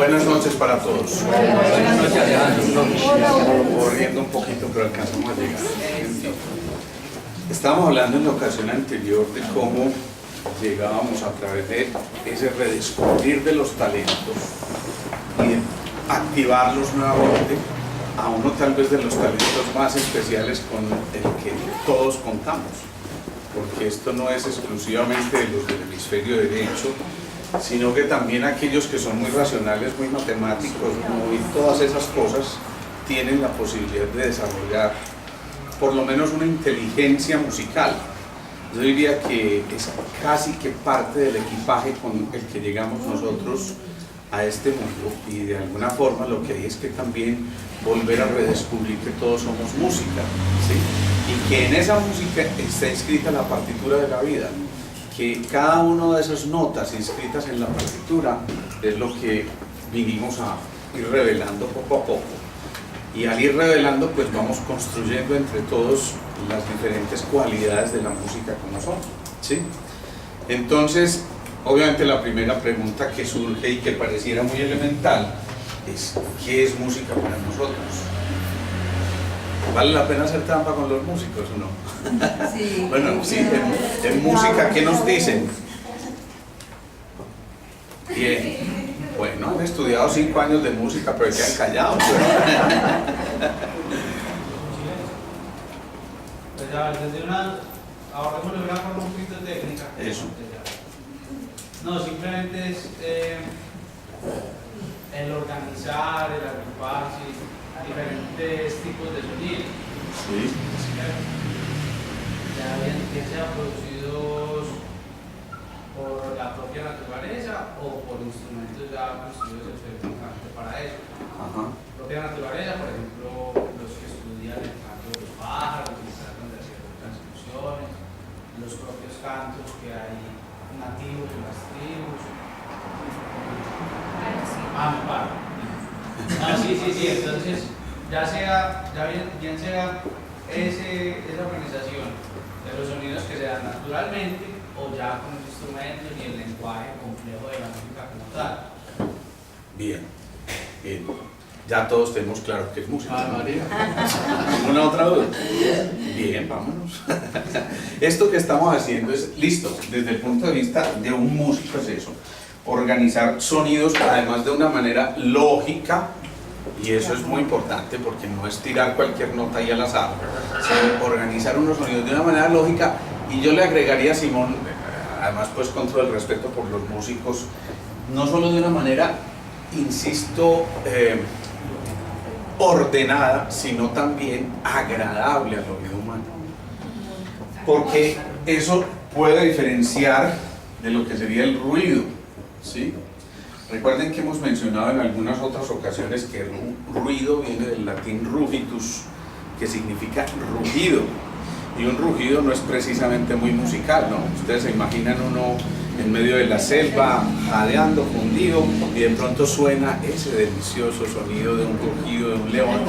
Buenas noches para todos. Corriendo un poquito, pero alcanzamos a llegar. Estábamos hablando en la ocasión anterior de cómo llegábamos a través de ese redescubrir de los talentos y de activarlos nuevamente a uno tal vez de los talentos más especiales con el que todos contamos, porque esto no es exclusivamente de los del hemisferio derecho, sino que también aquellos que son muy racionales, muy matemáticos, muy todas esas cosas, tienen la posibilidad de desarrollar por lo menos una inteligencia musical. Yo diría que es casi que parte del equipaje con el que llegamos nosotros a este mundo, y de alguna forma lo que hay es que también volver a redescubrir que todos somos música, ¿sí? Y que en esa música está inscrita la partitura de la vida, que cada una de esas notas inscritas en la partitura es lo que vinimos a ir revelando poco a poco, y al ir revelando pues vamos construyendo entre todos las diferentes cualidades de la música como son, ¿sí? Entonces, obviamente la primera pregunta que surge y que pareciera muy elemental es: ¿qué es música para nosotros? ¿Vale la pena hacer trampa con los músicos o no? Sí. Bueno, sí, en música, ¿qué nos dicen? Bien, bueno, han estudiado 5 años de música, pero quedan callados. Pues ya, desde ahora de una forma un poquito técnica. Eso. No, simplemente es el organizar, el agrupar diferentes tipos de sonidos. Sí. Ya bien sean producidos por la propia naturaleza o por instrumentos ya construidos específicamente para eso. Ajá. Propia naturaleza, por ejemplo, los que estudian el canto de los pájaros y tratan de hacer transcripciones, los propios cantos que hay nativos en las tribus. Sí, entonces ya bien sea esa organización de los sonidos que se dan naturalmente o ya con los instrumentos y el lenguaje complejo de la música como tal. Bien. Ya todos tenemos claro que es música. María. ¿Alguna otra duda? Bien, vámonos. Esto que estamos haciendo es, listo, desde el punto de vista de un músico es eso: organizar sonidos, además de una manera lógica, y eso es muy importante porque no es tirar cualquier nota ahí al azar, sino organizar unos sonidos de una manera lógica. Y yo le agregaría, Simón, además pues con todo el respeto por los músicos, no solo de una manera, insisto, ordenada, sino también agradable al oído humano, porque eso puede diferenciar de lo que sería el ruido, ¿sí? Recuerden que hemos mencionado en algunas otras ocasiones que el ruido viene del latín rugitus, que significa rugido, y un rugido no es precisamente muy musical, ¿no? Ustedes se imaginan uno en medio de la selva, jadeando, fundido, y de pronto suena ese delicioso sonido de un rugido de un león.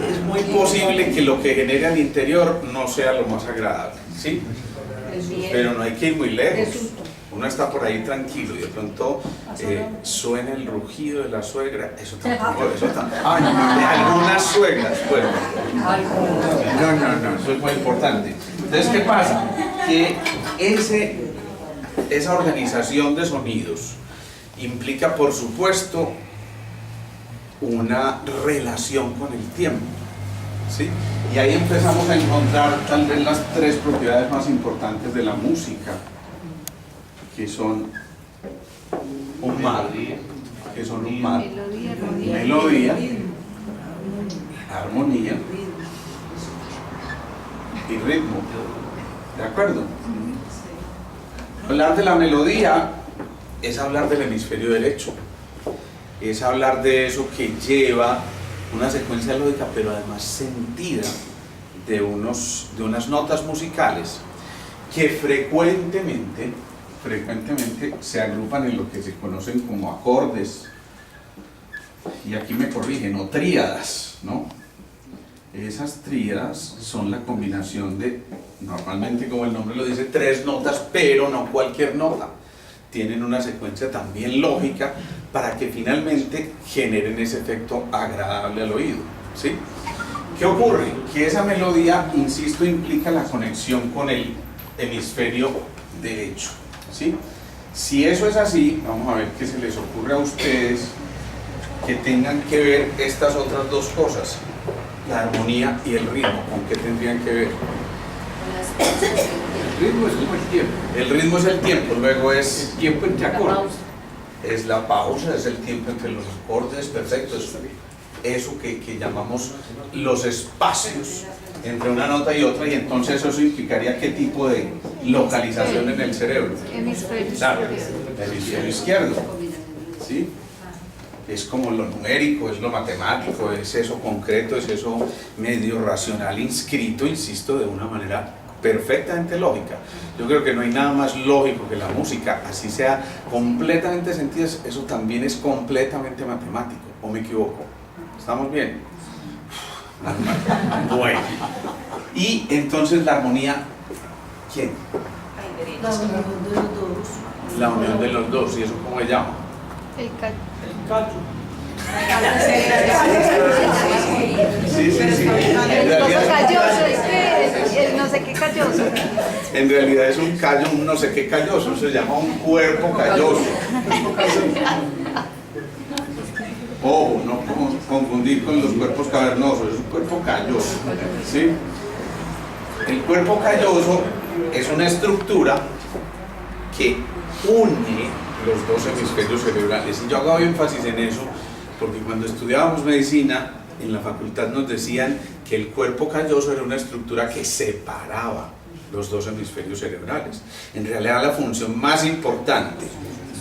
Es muy posible que lo que genere al interior no sea lo más agradable, ¿sí? Pero no hay que ir muy lejos. Uno está por ahí tranquilo y de pronto suena el rugido de la suegra. Eso tampoco, Ay, de algunas suegras, bueno. No, eso es muy importante. Entonces, ¿qué pasa? Que esa organización de sonidos implica, por supuesto, una relación con el tiempo, ¿sí? Y ahí empezamos a encontrar tal vez las 3 propiedades más importantes de la música, que son un mar, melodía, armonía y ritmo. ¿De acuerdo? Hablar de la melodía es hablar del hemisferio derecho, es hablar de eso que lleva una secuencia lógica, pero además sentida, de unas notas musicales que frecuentemente se agrupan en lo que se conocen como acordes, y aquí me corrigen, o tríadas, ¿no? Esas tríadas son la combinación de, normalmente como el nombre lo dice, 3 notas, pero no cualquier nota. tienen una secuencia también lógica para que finalmente generen ese efecto agradable al oído, ¿sí? ¿Qué ocurre? Que esa melodía, insisto, implica la conexión con el hemisferio derecho, ¿sí? Si eso es así, vamos a ver qué se les ocurre a ustedes que tengan que ver estas otras dos cosas, la armonía y el ritmo. ¿Con qué tendrían que ver? El ritmo es como el tiempo. El ritmo es el tiempo, luego es El tiempo entre acordes. es la pausa, es el tiempo entre los acordes, perfecto, es eso que llamamos los espacios entre una nota y otra, y entonces eso implicaría qué tipo de localización en el cerebro. Hemisferio Claro, izquierdo. el hemisferio izquierdo, ¿sí? Es como lo numérico, es lo matemático, es eso concreto, es eso medio racional inscrito, insisto, de una manera perfectamente lógica. Yo creo que no hay nada más lógico que la música, así sea completamente sentida, eso también es completamente matemático, ¿o me equivoco? ¿Estamos bien? Bueno, y entonces la armonía, ¿quién? La unión de los dos, ¿y eso cómo se llama? El Sí, sí, sí. el coso calloso, es que el no sé qué calloso. En realidad es un callo, un no sé qué calloso, se llama un cuerpo calloso. Ojo, no confundir con los cuerpos cavernosos, es un cuerpo calloso, ¿sí? El cuerpo calloso es una estructura que une los dos hemisferios cerebrales, y yo hago énfasis en eso porque cuando estudiábamos medicina en la facultad nos decían que el cuerpo calloso era una estructura que separaba los dos hemisferios cerebrales. En realidad la función más importante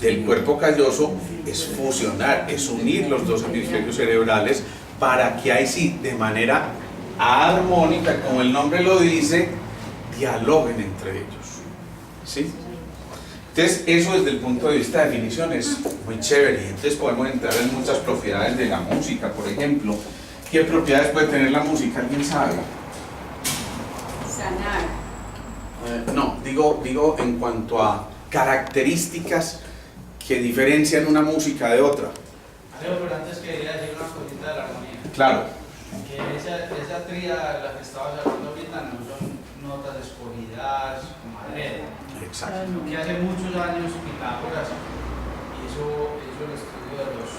del cuerpo calloso es fusionar, es unir los dos hemisferios cerebrales para que ahí sí, de manera armónica, como el nombre lo dice, dialoguen entre ellos, ¿sí? Entonces, eso desde el punto de vista de definición es muy chévere, y entonces podemos entrar en muchas propiedades de la música. Por ejemplo, ¿qué propiedades puede tener la música? ¿Alguien sabe? Sanar. No, digo en cuanto a características que diferencian una música de otra. Algo, pero antes quería decir una cosita de la armonía. Claro. Que esa tríada de la que estabas hablando ahorita no son notas escogidas como adrede. Exacto. Que hace muchos años Pitágoras hizo el estudio de los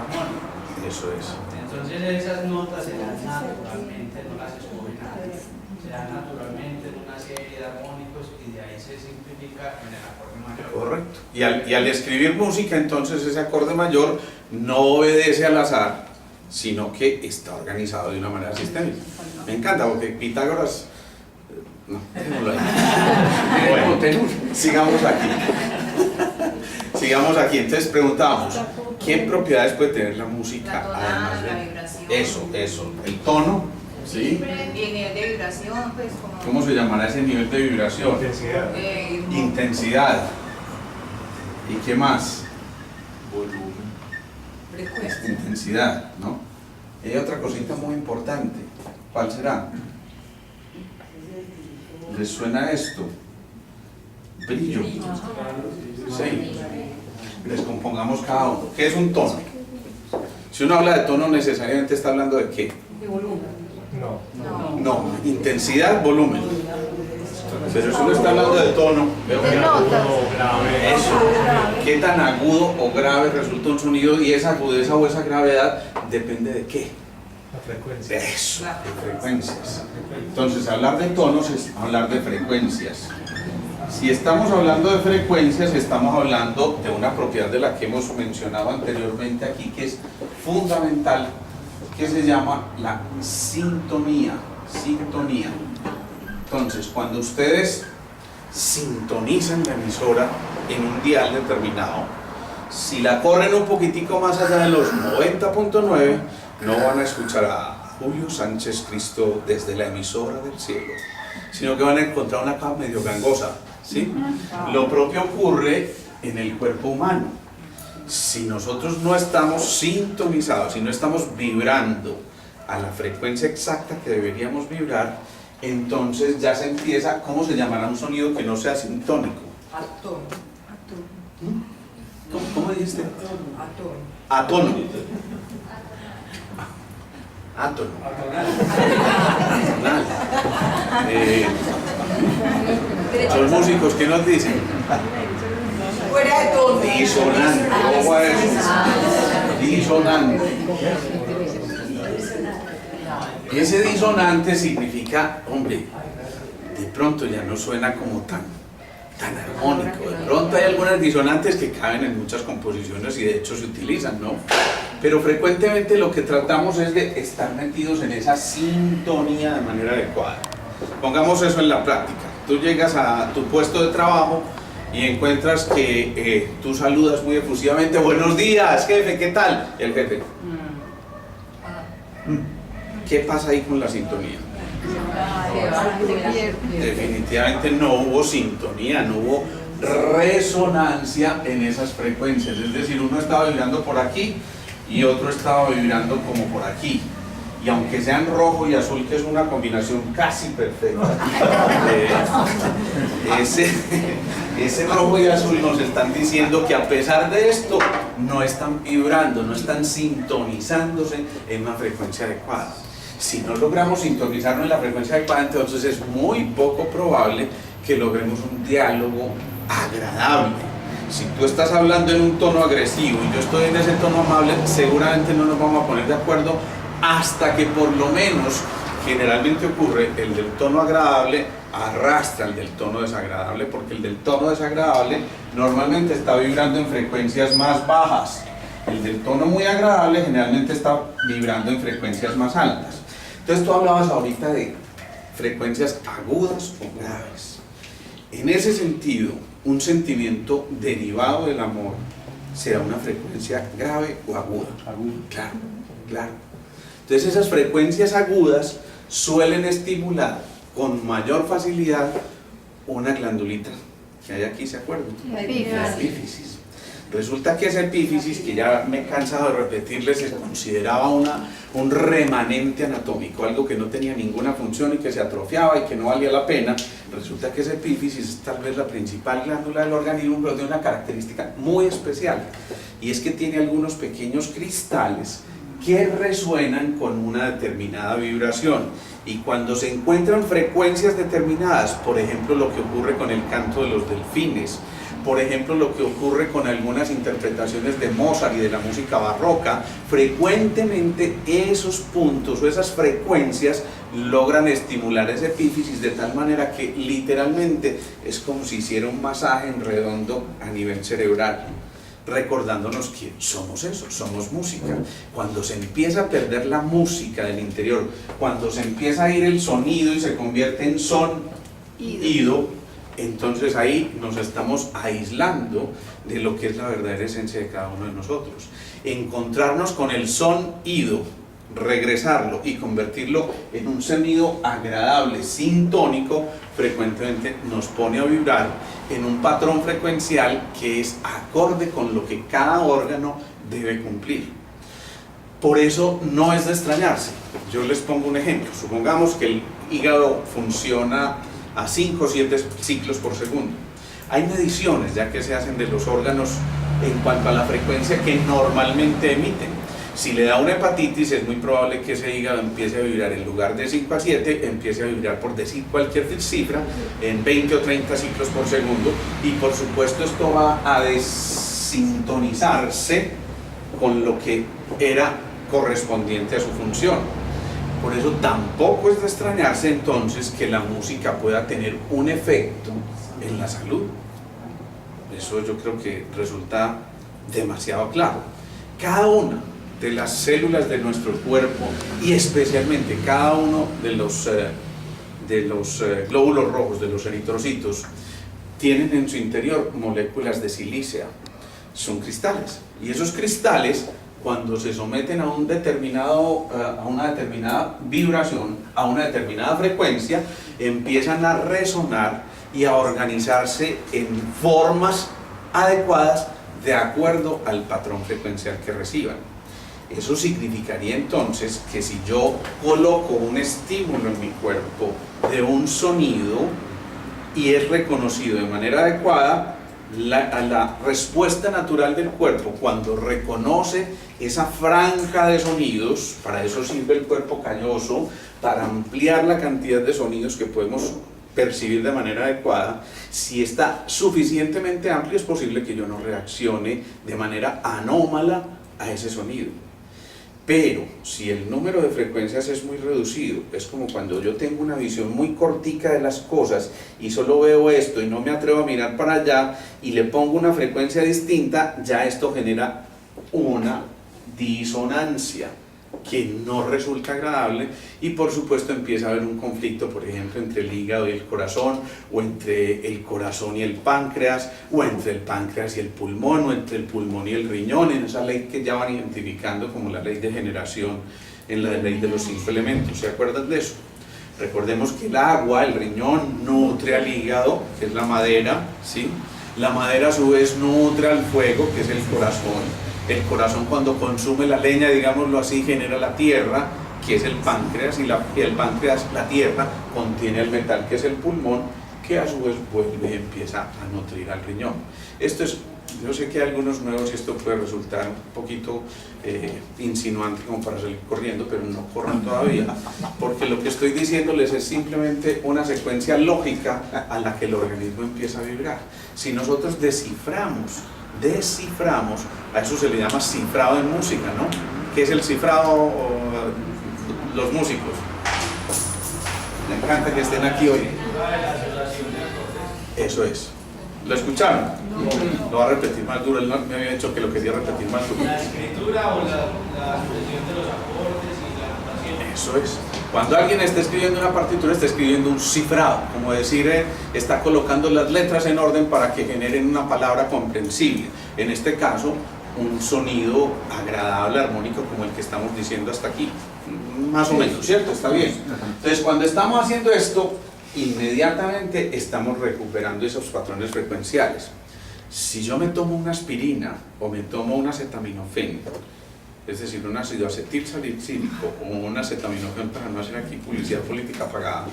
armónicos. Eso es. Entonces esas notas se dan naturalmente, no las escoge nadie. Se dan naturalmente en una serie de armónicos y de ahí se simplifica en el acorde mayor. Correcto. Y al escribir música, entonces ese acorde mayor no obedece al azar, sino que está organizado de una manera sistémica. Me encanta porque Pitágoras... No, dejémoslo ahí. Bueno, sigamos aquí. Sigamos aquí. Entonces preguntábamos, ¿qué propiedades puede tener la música? La tonada, Además de la vibración. eso, el tono, ¿sí? Y en el de vibración, pues como... ¿Cómo se llamará ese nivel de vibración? Intensidad. ¿Y qué más? frecuencia. Intensidad, ¿no? Y hay otra cosita muy importante. ¿Cuál será? ¿Les suena esto? Brillo. Sí. Descompongamos cada uno. ¿Qué es un tono? Si uno habla de tono, necesariamente está hablando de ¿qué? De volumen. No, intensidad, volumen. Pero si uno está hablando de tono, De notas. eso, qué tan agudo o grave resulta un sonido, y esa agudeza o esa gravedad depende de qué. La frecuencia. Eso, de frecuencias. Entonces, hablar de tonos es hablar de frecuencias. Si estamos hablando de frecuencias, estamos hablando de una propiedad de la que hemos mencionado anteriormente aquí, que es fundamental, que se llama la sintonía. Sintonía. Entonces, cuando ustedes sintonizan la emisora en un dial determinado, si la corren un poquitico más allá de los 90.9, no van a escuchar a Julio Sánchez Cristo desde la emisora del cielo, sino que van a encontrar una cama medio gangosa, ¿sí? Lo propio ocurre en el cuerpo humano. Si nosotros no estamos sintonizados, si no estamos vibrando a la frecuencia exacta que deberíamos vibrar, entonces ya se empieza, ¿cómo se llamará un sonido que no sea sintónico? ¿Cómo dijiste? Atono. Átono. Los músicos, ¿qué nos dicen? Fuera de tono. Disonante. Ojo a eso. Disonante. Ese disonante significa, hombre, de pronto ya no suena como tan armónico. De pronto hay algunas disonantes que caben en muchas composiciones y de hecho se utilizan, ¿no? Pero frecuentemente lo que tratamos es de estar metidos en esa sintonía de manera adecuada. Pongamos eso en la práctica. Tú llegas a tu puesto de trabajo y encuentras que tú saludas muy efusivamente: buenos días, jefe, ¿qué tal? Y el jefe: ¿qué pasa ahí con la sintonía? Definitivamente no hubo sintonía, no hubo resonancia en esas frecuencias. Es decir, uno estaba vibrando por aquí y otro estaba vibrando como por aquí. Y aunque sean rojo y azul, que es una combinación casi perfecta, ese rojo y azul nos están diciendo que a pesar de esto no están vibrando, no están sintonizándose en una frecuencia adecuada. Si no logramos sintonizarnos en la frecuencia adecuada, entonces es muy poco probable que logremos un diálogo agradable. Si tú estás hablando en un tono agresivo y yo estoy en ese tono amable, seguramente no nos vamos a poner de acuerdo hasta que por lo menos, generalmente ocurre, el del tono agradable arrastra el del tono desagradable, porque el del tono desagradable normalmente está vibrando en frecuencias más bajas. El del tono muy agradable generalmente está vibrando en frecuencias más altas. Entonces tú hablabas ahorita de frecuencias agudas o graves. En ese sentido, un sentimiento derivado del amor será una frecuencia grave o aguda. Claro, claro. Entonces esas frecuencias agudas suelen estimular con mayor facilidad una glandulita que hay aquí, ¿se acuerdan? La epífisis. Resulta que esa epífisis, que ya me he cansado de repetirles, se consideraba un remanente anatómico, algo que no tenía ninguna función y que se atrofiaba y que no valía la pena. Resulta que esa epífisis es tal vez la principal glándula del organismo, pero tiene una característica muy especial, y es que tiene algunos pequeños cristales que resuenan con una determinada vibración, y cuando se encuentran frecuencias determinadas, por ejemplo lo que ocurre con el canto de los delfines, por ejemplo lo que ocurre con algunas interpretaciones de Mozart y de la música barroca, frecuentemente esos puntos o esas frecuencias logran estimular esa epífisis de tal manera que literalmente es como si hiciera un masaje en redondo a nivel cerebral, recordándonos que somos eso, somos música. Cuando se empieza a perder la música del interior, cuando se empieza a ir el sonido y se convierte en sonido, entonces ahí nos estamos aislando de lo que es la verdadera esencia de cada uno de nosotros. Encontrarnos con el sonido, regresarlo y convertirlo en un sonido agradable, sintónico, frecuentemente nos pone a vibrar en un patrón frecuencial que es acorde con lo que cada órgano debe cumplir. Por eso no es de extrañarse. Yo les pongo un ejemplo. Supongamos que el hígado funciona a 5 o 7 ciclos por segundo. Hay mediciones ya que se hacen de los órganos en cuanto a la frecuencia que normalmente emiten. Si le da una hepatitis, es muy probable que ese hígado empiece a vibrar, en lugar de 5 a 7, empiece a vibrar, por decir cualquier cifra, en 20 o 30 ciclos por segundo, y por supuesto esto va a desintonizarse con lo que era correspondiente a su función. Por eso tampoco es de extrañarse entonces que la música pueda tener un efecto en la salud. Eso yo creo que resulta demasiado claro. Cada una de las células de nuestro cuerpo, y especialmente cada uno de los glóbulos rojos, de los eritrocitos, tienen en su interior moléculas de silicia. Son cristales, y esos cristales, cuando se someten a una determinada vibración, a una determinada frecuencia, empiezan a resonar y a organizarse en formas adecuadas de acuerdo al patrón frecuencial que reciban. Eso significaría entonces que si yo coloco un estímulo en mi cuerpo de un sonido y es reconocido de manera adecuada, a la respuesta natural del cuerpo cuando reconoce esa franja de sonidos. Para eso sirve el cuerpo calloso, para ampliar la cantidad de sonidos que podemos percibir de manera adecuada. Si está suficientemente amplio, es posible que yo no reaccione de manera anómala a ese sonido. Pero si el número de frecuencias es muy reducido, es como cuando yo tengo una visión muy cortica de las cosas y solo veo esto y no me atrevo a mirar para allá y le pongo una frecuencia distinta, ya esto genera una disonancia que no resulta agradable, y por supuesto empieza a haber un conflicto, por ejemplo, entre el hígado y el corazón, o entre el corazón y el páncreas, o entre el páncreas y el pulmón, o entre el pulmón y el riñón, en esa ley que ya van identificando como la ley de generación en la ley de los 5 elementos. ¿Se acuerdan de eso? Recordemos que el agua, el riñón, nutre al hígado, que es la madera, ¿sí? La madera a su vez nutre al fuego, que es el corazón. El corazón, cuando consume la leña, digámoslo así, genera la tierra, que es el páncreas, y el páncreas, la tierra, contiene el metal, que es el pulmón, que a su vez vuelve y empieza a nutrir al riñón. Esto es, yo sé que hay algunos nuevos y esto puede resultar un poquito insinuante como para salir corriendo, pero no corran todavía, porque lo que estoy diciéndoles es simplemente una secuencia lógica a la que el organismo empieza a vibrar. Si nosotros desciframos, a eso se le llama cifrado en música, ¿no? ¿Qué es el cifrado? Los músicos. Me encanta que estén aquí hoy. Eso es. ¿Lo escucharon? Lo va a repetir más duro. Él no me había dicho que lo quería repetir más duro. La escritura o la expresión de los acordes y la notación. Eso es. Cuando alguien está escribiendo una partitura, está escribiendo un cifrado, como decir, está colocando las letras en orden para que generen una palabra comprensible. En este caso, un sonido agradable, armónico, como el que estamos diciendo hasta aquí. Más o menos, ¿cierto? Está bien. Entonces, cuando estamos haciendo esto, inmediatamente estamos recuperando esos patrones frecuenciales. Si yo me tomo una aspirina o me tomo un acetaminofén, es decir, un ácido acetilsalicílico o un acetaminofén, para no hacer aquí publicidad política pagada,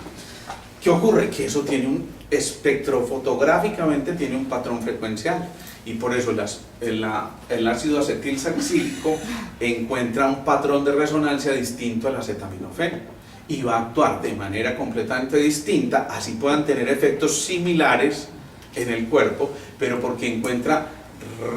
¿qué ocurre? Que eso tiene un espectrofotográficamente tiene un patrón frecuencial, y por eso el ácido acetilsalicílico encuentra un patrón de resonancia distinto al acetaminofén y va a actuar de manera completamente distinta, así puedan tener efectos similares en el cuerpo, pero porque encuentra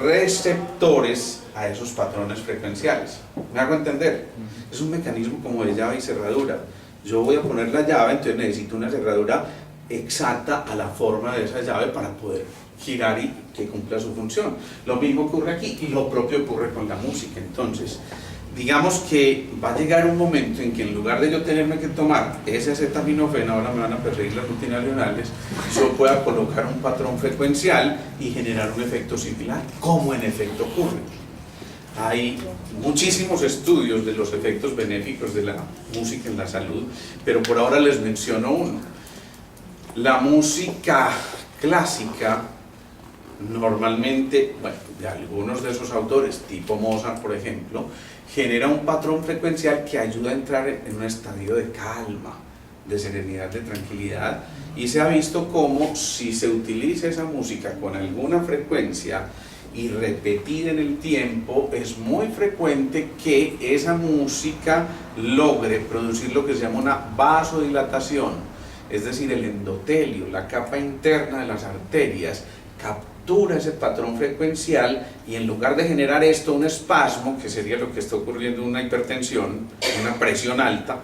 receptores a esos patrones frecuenciales. ¿Me hago entender? Es un mecanismo como de llave y cerradura. Yo voy a poner la llave, entonces necesito una cerradura exacta a la forma de esa llave para poder girar y que cumpla su función. Lo mismo ocurre aquí, y lo propio ocurre con la música. Entonces, digamos que va a llegar un momento en que en lugar de yo tenerme que tomar ese acetaminofén, ahora me van a perseguir las rutinas neuronales, yo pueda colocar un patrón frecuencial y generar un efecto similar, como en efecto ocurre. Hay muchísimos estudios de los efectos benéficos de la música en la salud, pero por ahora les menciono uno. La música clásica, normalmente, bueno, de algunos de esos autores, tipo Mozart por ejemplo, genera un patrón frecuencial que ayuda a entrar en un estadio de calma, de serenidad, de tranquilidad, y se ha visto como si se utiliza esa música con alguna frecuencia y repetida en el tiempo, es muy frecuente que esa música logre producir lo que se llama una vasodilatación, es decir, el endotelio, la capa interna de las arterias, captura ese patrón frecuencial, y en lugar de generar esto un espasmo, que sería lo que está ocurriendo en una hipertensión, una presión alta,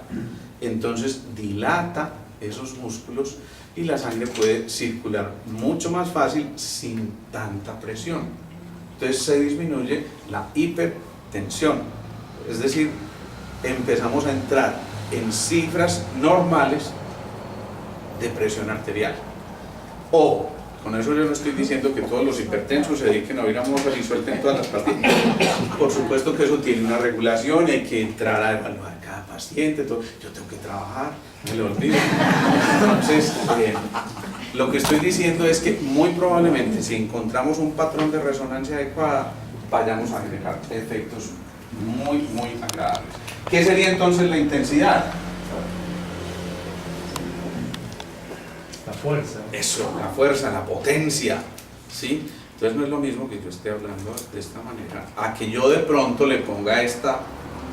entonces dilata esos músculos y la sangre puede circular mucho más fácil sin tanta presión. Entonces se disminuye la hipertensión, es decir, empezamos a entrar en cifras normales de presión arterial. O, con eso yo no estoy diciendo que todos los hipertensos se dediquen a oír a Mozart y suelten todas las pastillas. Por supuesto que eso tiene una regulación y hay que entrar a evaluar cada paciente, todo. Yo tengo que trabajar, me lo olvido. Entonces, lo que estoy diciendo es que muy probablemente si encontramos un patrón de resonancia adecuada, vayamos a generar efectos muy, muy agradables. ¿Qué sería entonces la intensidad? La fuerza. Eso, la fuerza, la potencia, ¿sí? Entonces no es lo mismo que yo esté hablando de esta manera, a que yo de pronto le ponga esta,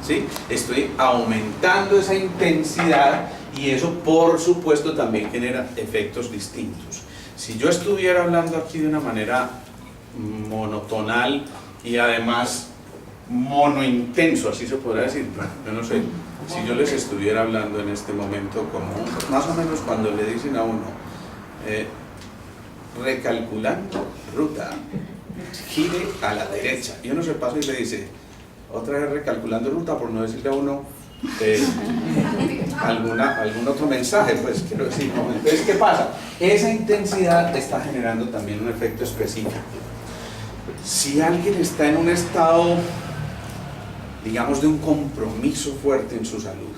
¿sí? Estoy aumentando esa intensidad y eso por supuesto también genera efectos distintos. Si yo estuviera hablando aquí de una manera monotonal y además monointenso, así se podrá decir, yo no sé, si yo les estuviera hablando en este momento como más o menos cuando le dicen a uno recalculando ruta, gire a la derecha, y uno se pasa y le dice otra vez recalculando ruta, por no decirle a uno algún otro mensaje, pues quiero decir, ¿no? Entonces, ¿qué pasa? Esa intensidad está generando también un efecto específico. Si alguien está en un estado, digamos, de un compromiso fuerte en su salud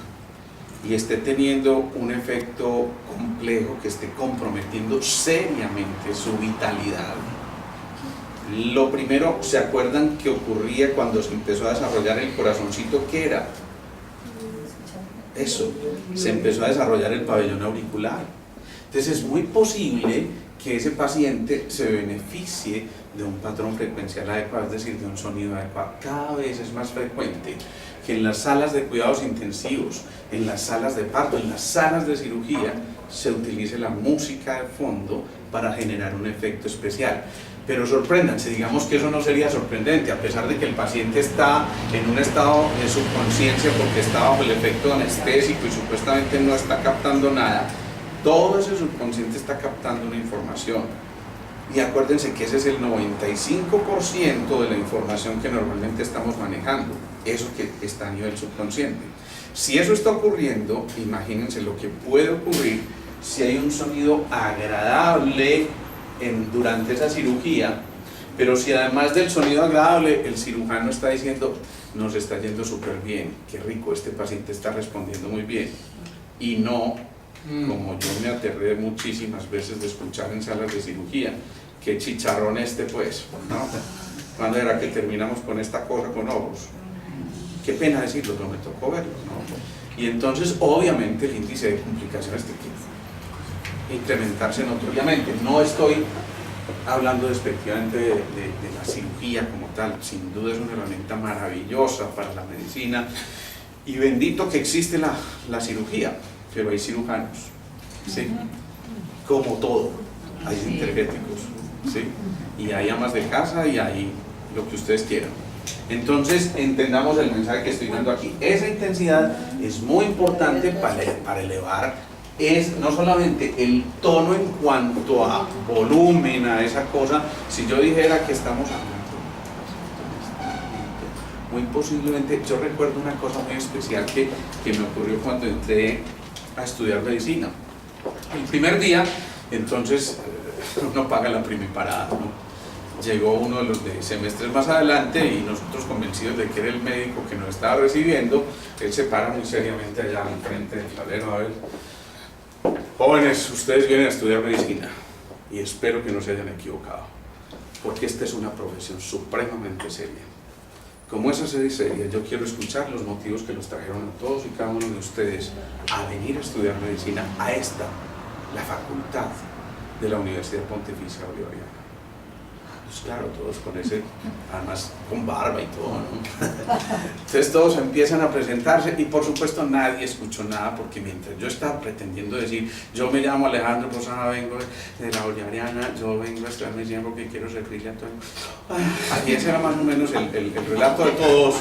y esté teniendo un efecto complejo que esté comprometiendo seriamente su vitalidad, lo primero, ¿se acuerdan que ocurría cuando se empezó a desarrollar el corazoncito? ¿Qué era? Eso, se empezó a desarrollar el pabellón auricular. Entonces es muy posible que ese paciente se beneficie de un patrón frecuencial adecuado, es decir, de un sonido adecuado. Cada vez es más frecuente que en las salas de cuidados intensivos, en las salas de parto, en las salas de cirugía, se utilice la música de fondo para generar un efecto especial. Pero sorpréndanse, digamos que eso no sería sorprendente, a pesar de que el paciente está en un estado de subconsciencia porque está bajo el efecto anestésico y supuestamente no está captando nada, todo ese subconsciente está captando una información. Y acuérdense que ese es el 95% de la información que normalmente estamos manejando, eso que está a nivel subconsciente. Si eso está ocurriendo, imagínense lo que puede ocurrir si hay un sonido agradable durante esa cirugía, pero si además del sonido agradable el cirujano está diciendo nos está yendo súper bien, qué rico, este paciente está respondiendo muy bien, y no como yo me aterré muchísimas veces de escuchar en salas de cirugía, qué chicharrón pues, ¿no? ¿Cuándo era que terminamos con esta cosa con ojos? Qué pena decirlo, pero me tocó verlo, ¿no? Y entonces obviamente el índice de complicaciones tiene que incrementarse notoriamente. No estoy hablando despectivamente de la cirugía como tal, sin duda es una herramienta maravillosa para la medicina y bendito que existe la cirugía, pero hay cirujanos, ¿sí? Como todo, hay energéticos, ¿sí? Y hay amas de casa y hay lo que ustedes quieran. Entonces entendamos el mensaje que estoy dando aquí. Esa intensidad es muy importante para elevar no solamente el tono en cuanto a volumen, a esa cosa. Si yo dijera que estamos hablando, muy posiblemente, yo recuerdo una cosa muy especial que me ocurrió cuando entré a estudiar medicina. El primer día, entonces, uno paga la primiparada, ¿no? Llegó uno de los de semestres más adelante y nosotros convencidos de que era el médico que nos estaba recibiendo, él se para muy seriamente allá al frente del tablero. A ver, jóvenes, ustedes vienen a estudiar medicina y espero que no se hayan equivocado, porque esta es una profesión supremamente seria. Como esa serie seria, yo quiero escuchar los motivos que los trajeron a todos y cada uno de ustedes a venir a estudiar medicina a esta, la facultad de la Universidad Pontificia Bolivariana. Pues claro, todos con ese, además con barba y todo, ¿no? Entonces todos empiezan a presentarse y por supuesto nadie escuchó nada, porque mientras yo estaba pretendiendo decir yo me llamo Alejandro Posada, vengo de la Bolivariana, yo vengo a estudiar medicina porque quiero servirle a todo el mundo. Y ese era más o menos el relato de todos.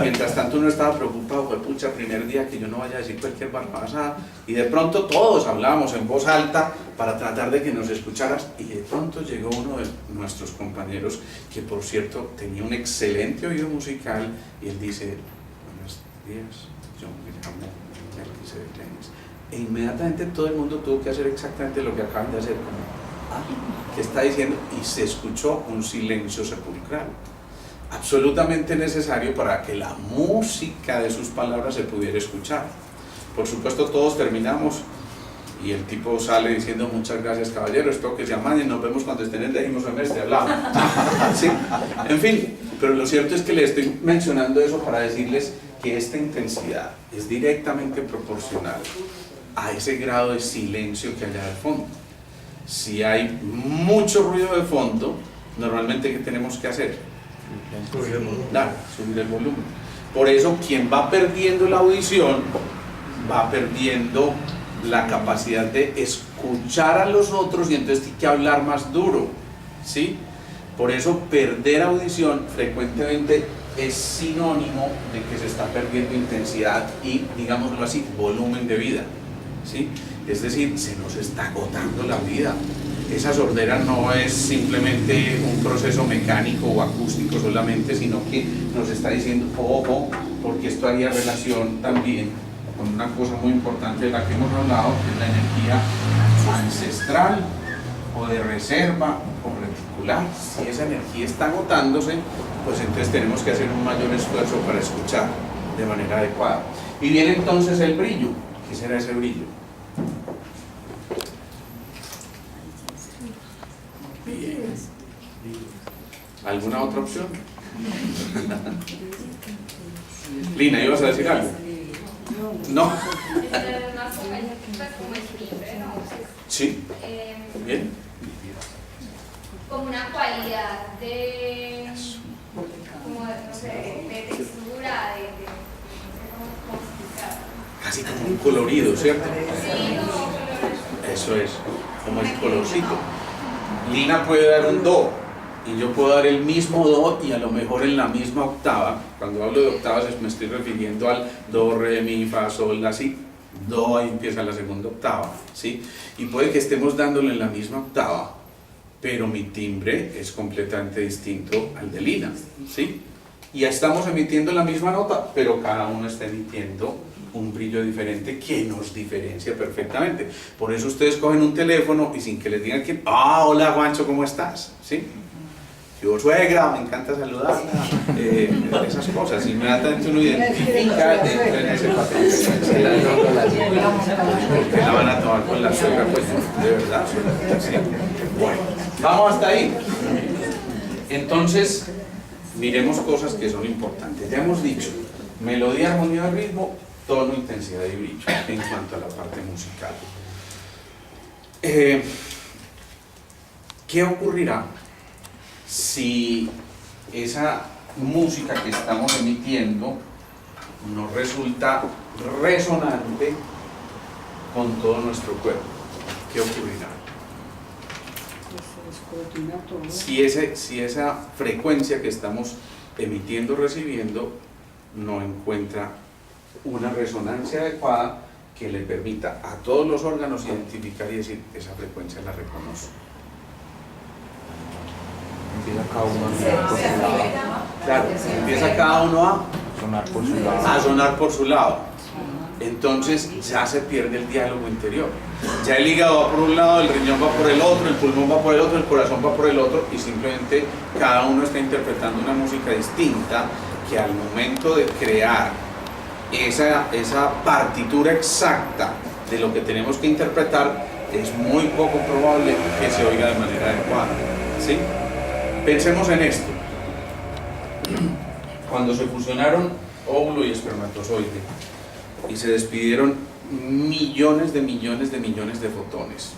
Mientras tanto uno estaba preocupado, fue pucha, primer día que yo no vaya a decir cualquier barbaridad, y de pronto todos hablábamos en voz alta para tratar de que nos escucharas, y de pronto llegó uno de nuestros compañeros que por cierto tenía un excelente oído musical y él dice: buenos días, yo me llamo Melquice de Clenis. E inmediatamente todo el mundo tuvo que hacer exactamente lo que acaban de hacer, como ¿qué está diciendo? Y se escuchó un silencio sepulcral absolutamente necesario para que la música de sus palabras se pudiera escuchar. Por supuesto todos terminamos y el tipo sale diciendo: muchas gracias caballero, espero que se amañen, nos vemos cuando estén en el 10º semestre, hablamos. ¿Sí? En fin, pero lo cierto es que les estoy mencionando eso para decirles que esta intensidad es directamente proporcional a ese grado de silencio que hay al fondo. Si hay mucho ruido de fondo, Normalmente, ¿qué tenemos que hacer? Claro, subir el volumen. Por eso, quien va perdiendo la audición, va perdiendo la capacidad de escuchar a los otros y entonces tiene que hablar más duro, ¿sí? Por eso, perder audición frecuentemente es sinónimo de que se está perdiendo intensidad y, digámoslo así, volumen de vida, ¿sí? Es decir, se nos está agotando la vida. Esa sordera no es simplemente un proceso mecánico o acústico solamente, sino que nos está diciendo, ojo, porque esto haría relación también con una cosa muy importante de la que hemos hablado, que es la energía ancestral o de reserva o reticular. Si esa energía está agotándose, pues entonces tenemos que hacer un mayor esfuerzo para escuchar de manera adecuada. Y viene entonces el brillo. ¿Qué será ese brillo? Bien. ¿Alguna otra opción? Lina, ¿ibas a decir algo? No. Sí. Bien. Como una cualidad de, como, no sé, de textura, no sé cómo explicar. Casi como un colorido, ¿cierto? Sí, como color. Eso es, como el colorcito. Lina puede dar un do y yo puedo dar el mismo do y a lo mejor en la misma octava. Cuando hablo de octavas me estoy refiriendo al do, re, mi, fa, sol, la, si. Do, ahí empieza la segunda octava, ¿sí? Y puede que estemos dándole en la misma octava, pero mi timbre es completamente distinto al de Lina, ¿sí? Y ya estamos emitiendo la misma nota, pero cada uno está emitiendo un brillo diferente que nos diferencia perfectamente. Por eso ustedes cogen un teléfono y sin que les digan que hola Juancho, ¿cómo estás? ¿Sí? Yo, suegra, me encanta saludarla, esas cosas, inmediatamente uno identifica en ese papel. ¿Por qué la van a tomar con la suegra? Pues de verdad, ¿sí? Bueno, vamos hasta ahí. Entonces, miremos cosas que son importantes. Ya hemos dicho, melodía, armonía, ritmo, tono, intensidad y brillo en cuanto a la parte musical. ¿Qué ocurrirá si esa música que estamos emitiendo nos resulta resonante con todo nuestro cuerpo? ¿Qué ocurrirá? Si esa frecuencia que estamos emitiendo, recibiendo, no encuentra una resonancia adecuada que le permita a todos los órganos identificar y decir, esa frecuencia la reconozco. Empieza cada uno a sonar por su lado. Claro, empieza cada uno a Sonar por su lado. sonar por su lado. Entonces ya se pierde el diálogo interior. Ya el hígado va por un lado, el riñón va por el otro, el pulmón va por el otro, el corazón va por el otro, y simplemente cada uno está interpretando una música distinta que al momento de crear esa partitura exacta de lo que tenemos que interpretar es muy poco probable que se oiga de manera adecuada, ¿sí? Pensemos en esto. Cuando se fusionaron óvulo y espermatozoide y se despidieron millones de fotones,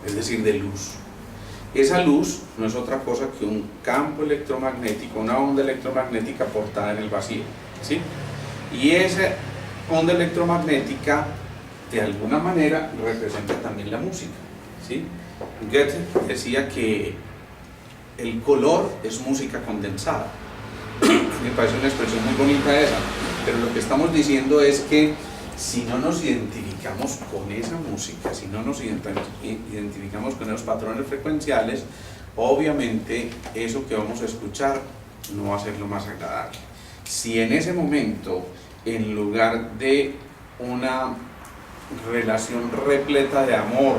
es decir, de luz. Esa luz no es otra cosa que un campo electromagnético, una onda electromagnética portada en el vacío, ¿sí? Y esa onda electromagnética de alguna manera representa también la música, ¿sí? Goethe decía que el color es música condensada. Me parece una expresión muy bonita esa, pero lo que estamos diciendo es que si no nos identificamos con esa música, si no nos identificamos con esos patrones frecuenciales, obviamente eso que vamos a escuchar no va a ser lo más agradable. Si en ese momento, en lugar de una relación repleta de amor,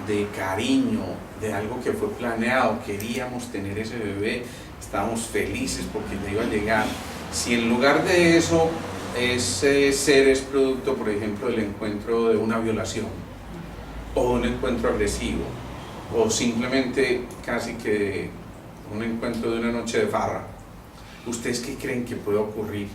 de cariño, de algo que fue planeado, queríamos tener ese bebé, estábamos felices porque ya iba a llegar, si en lugar de eso ese ser es producto, por ejemplo, del encuentro de una violación o un encuentro agresivo o simplemente casi que un encuentro de una noche de farra, ¿ustedes qué creen que puede ocurrir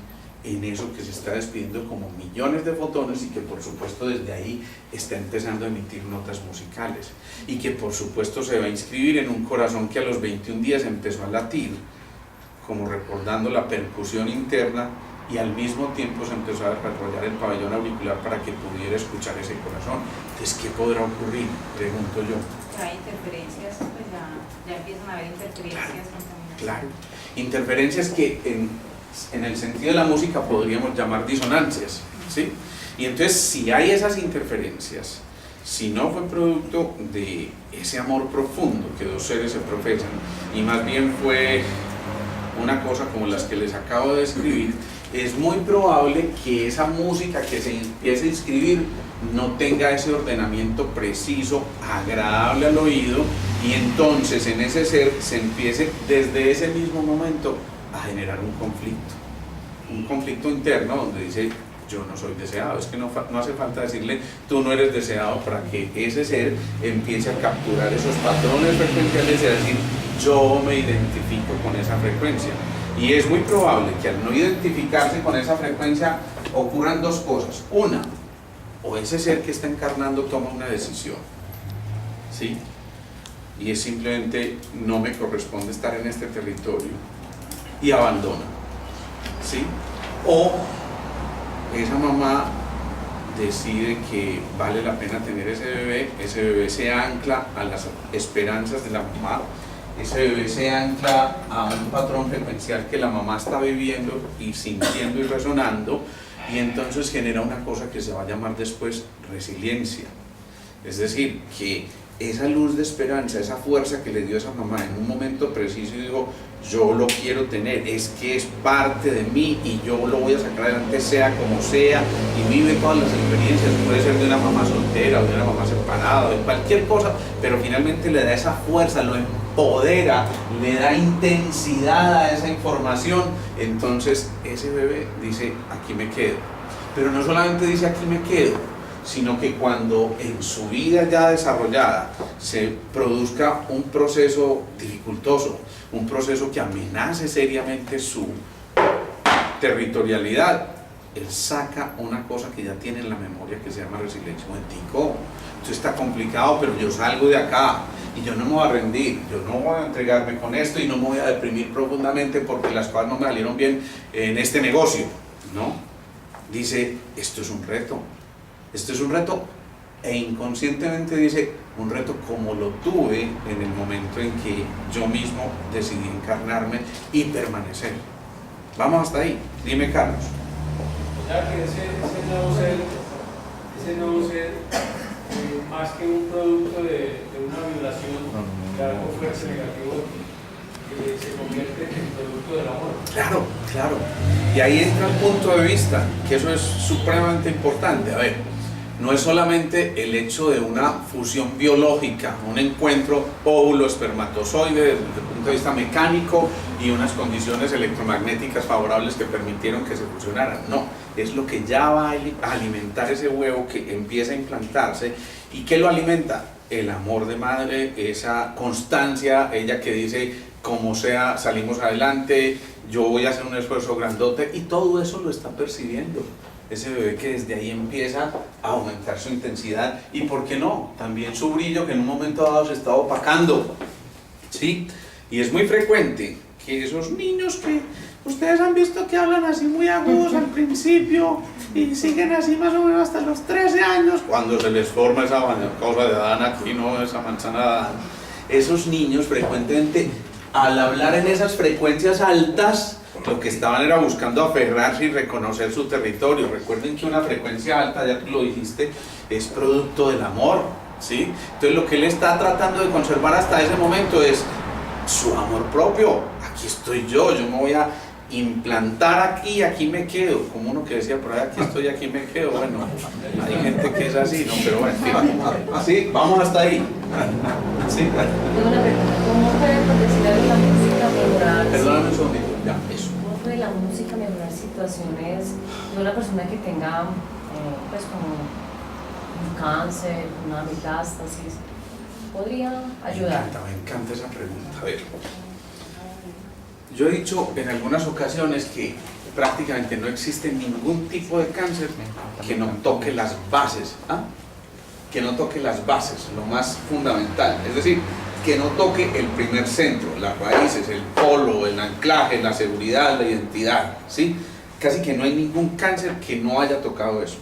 en eso que se está despidiendo como millones de fotones y que por supuesto desde ahí está empezando a emitir notas musicales y que por supuesto se va a inscribir en un corazón que a los 21 días empezó a latir, como recordando la percusión interna, y al mismo tiempo se empezó a desarrollar el pabellón auricular para que pudiera escuchar ese corazón. Entonces, ¿qué podrá ocurrir? Pregunto yo. Hay interferencias, pues ya empiezan a haber interferencias, contaminaciones. Claro, interferencias que en el sentido de la música podríamos llamar disonancias, ¿sí? Y entonces, si hay esas interferencias, si no fue producto de ese amor profundo que dos seres se profesan, y más bien fue una cosa como las que les acabo de describir, es muy probable que esa música que se empiece a inscribir no tenga ese ordenamiento preciso, agradable al oído, y entonces en ese ser se empiece desde ese mismo momento a generar un conflicto interno donde dice: yo no soy deseado. Es que no hace falta decirle tú no eres deseado para que ese ser empiece a capturar esos patrones frecuenciales y a decir: yo me identifico con esa frecuencia. Y es muy probable que al no identificarse con esa frecuencia ocurran dos cosas. Una, o ese ser que está encarnando toma una decisión, ¿sí? Y es simplemente: no me corresponde estar en este territorio, y abandona, ¿sí? O esa mamá decide que vale la pena tener ese bebé se ancla a las esperanzas de la mamá, ese bebé se ancla a un patrón frecuencial que la mamá está viviendo y sintiendo y resonando, y entonces genera una cosa que se va a llamar después resiliencia. Es decir, que esa luz de esperanza, esa fuerza que le dio esa mamá en un momento preciso y dijo: yo lo quiero tener, es que es parte de mí y yo lo voy a sacar adelante sea como sea, y vive todas las experiencias, puede ser de una mamá soltera o de una mamá separada o de cualquier cosa, pero finalmente le da esa fuerza, lo empodera, le da intensidad a esa información. Entonces ese bebé dice: aquí me quedo. Pero no solamente dice aquí me quedo, sino que cuando en su vida ya desarrollada se produzca un proceso dificultoso, un proceso que amenace seriamente su territorialidad, él saca una cosa que ya tiene en la memoria que se llama resiliencia. Un momentico, esto está complicado, pero yo salgo de acá y yo no me voy a rendir, yo no voy a entregarme con esto y no me voy a deprimir profundamente porque las cosas no me salieron bien en este negocio, ¿no? Dice: esto es un reto. Esto es un reto, e inconscientemente dice: un reto como lo tuve en el momento en que yo mismo decidí encarnarme y permanecer. Vamos hasta ahí. Dime, Carlos. O sea que ese nuevo ser, más que un producto de una vibración de algo fuerte negativo, se convierte en producto del amor. Claro, claro. Y ahí entra el punto de vista, que eso es supremamente importante. A ver, no es solamente el hecho de una fusión biológica, un encuentro óvulo-espermatozoide desde el punto de vista mecánico y unas condiciones electromagnéticas favorables que permitieron que se fusionaran. No, es lo que ya va a alimentar ese huevo que empieza a implantarse. ¿Y qué lo alimenta? El amor de madre, esa constancia, ella que dice: como sea, salimos adelante, yo voy a hacer un esfuerzo grandote, y todo eso lo está percibiendo ese bebé, que desde ahí empieza a aumentar su intensidad y, ¿por qué no?, también su brillo, que en un momento dado se está opacando, ¿sí? Y es muy frecuente que esos niños que ustedes han visto que hablan así muy agudos al principio y siguen así más o menos hasta los 13 años, cuando se les forma esa cosa de Adán aquí, ¿no?, esa manzana de Adán, esos niños frecuentemente, al hablar en esas frecuencias altas, lo que estaban era buscando aferrarse y reconocer su territorio. Recuerden que una frecuencia alta, ya tú lo dijiste, es producto del amor, ¿sí? Entonces lo que él está tratando de conservar hasta ese momento es su amor propio. Aquí estoy yo me voy a implantar aquí, aquí me quedo. Como uno que decía por ahí: aquí estoy, aquí me quedo. Bueno, hay gente que es así, ¿no? Pero bueno, sí, vamos hasta ahí. ¿Sí? Tengo una pregunta: ¿cómo puede, por decir algo, la música mejorar? Perdóname un segundito, ya, eso. ¿Cómo puede la música mejorar situaciones de una persona que tenga, pues, como un cáncer, una metástasis? ¿Podría ayudar? Me encanta esa pregunta. A ver, Yo he dicho en algunas ocasiones que prácticamente no existe ningún tipo de cáncer que no toque las bases, que no toque las bases, lo más fundamental, es decir, que no toque el primer centro, las raíces, el polo, el anclaje, la seguridad, la identidad, ¿sí? Casi que no hay ningún cáncer que no haya tocado eso.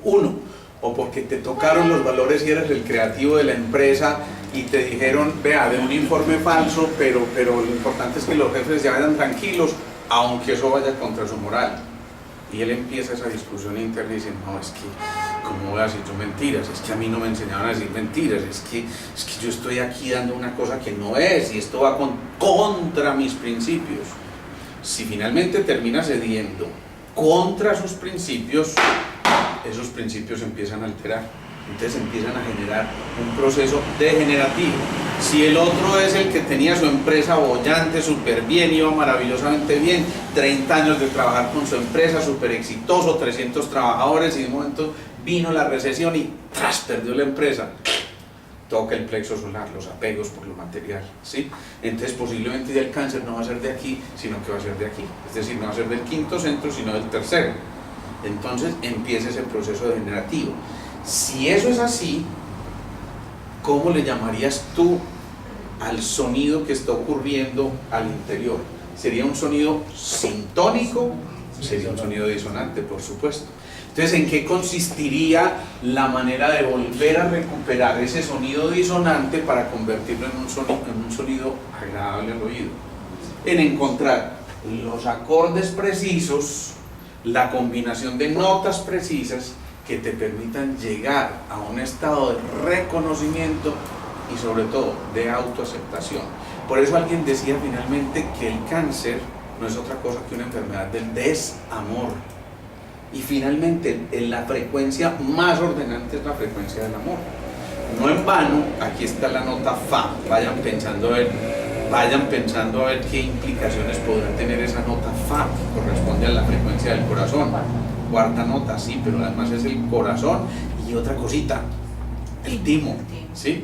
Uno, o porque te tocaron los valores y eres el creativo de la empresa y te dijeron, vea, de un informe falso, pero lo importante es que los jefes ya vayan tranquilos, aunque eso vaya contra su moral. Y él empieza esa discusión interna y dice, no, es que, ¿cómo voy a decir yo mentiras? Es que a mí no me enseñaron a decir mentiras, es que yo estoy aquí dando una cosa que no es, y esto va contra mis principios. Si finalmente termina cediendo contra sus principios, esos principios empiezan a alterar, entonces empiezan a generar un proceso degenerativo. Si el otro es el que tenía su empresa bollante, súper bien, iba maravillosamente bien, 30 años de trabajar con su empresa, súper exitoso, 300 trabajadores, y de un momento vino la recesión y ¡tras! Perdió la empresa. Toca el plexo solar, los apegos por lo material, ¿sí? Entonces posiblemente ya el cáncer no va a ser de aquí, sino que va a ser de aquí, es decir, no va a ser del quinto centro, sino del tercero. Entonces empieza ese proceso degenerativo. Si eso es así, ¿cómo le llamarías tú al sonido que está ocurriendo al interior? ¿Sería un sonido sintónico? Sería un sonido disonante, por supuesto. Entonces, ¿en qué consistiría la manera de volver a recuperar ese sonido disonante para convertirlo en un sonido agradable al oído? En encontrar los acordes precisos, la combinación de notas precisas que te permitan llegar a un estado de reconocimiento y sobre todo de autoaceptación. Por eso alguien decía finalmente que el cáncer no es otra cosa que una enfermedad del desamor. Y finalmente la frecuencia más ordenante es la frecuencia del amor. No en vano, aquí está la nota Fa, vayan pensando a ver qué implicaciones podrá tener esa nota Fa, corresponde a la frecuencia del corazón. Cuarta nota, sí, pero además es el corazón y otra cosita, el timo, ¿sí?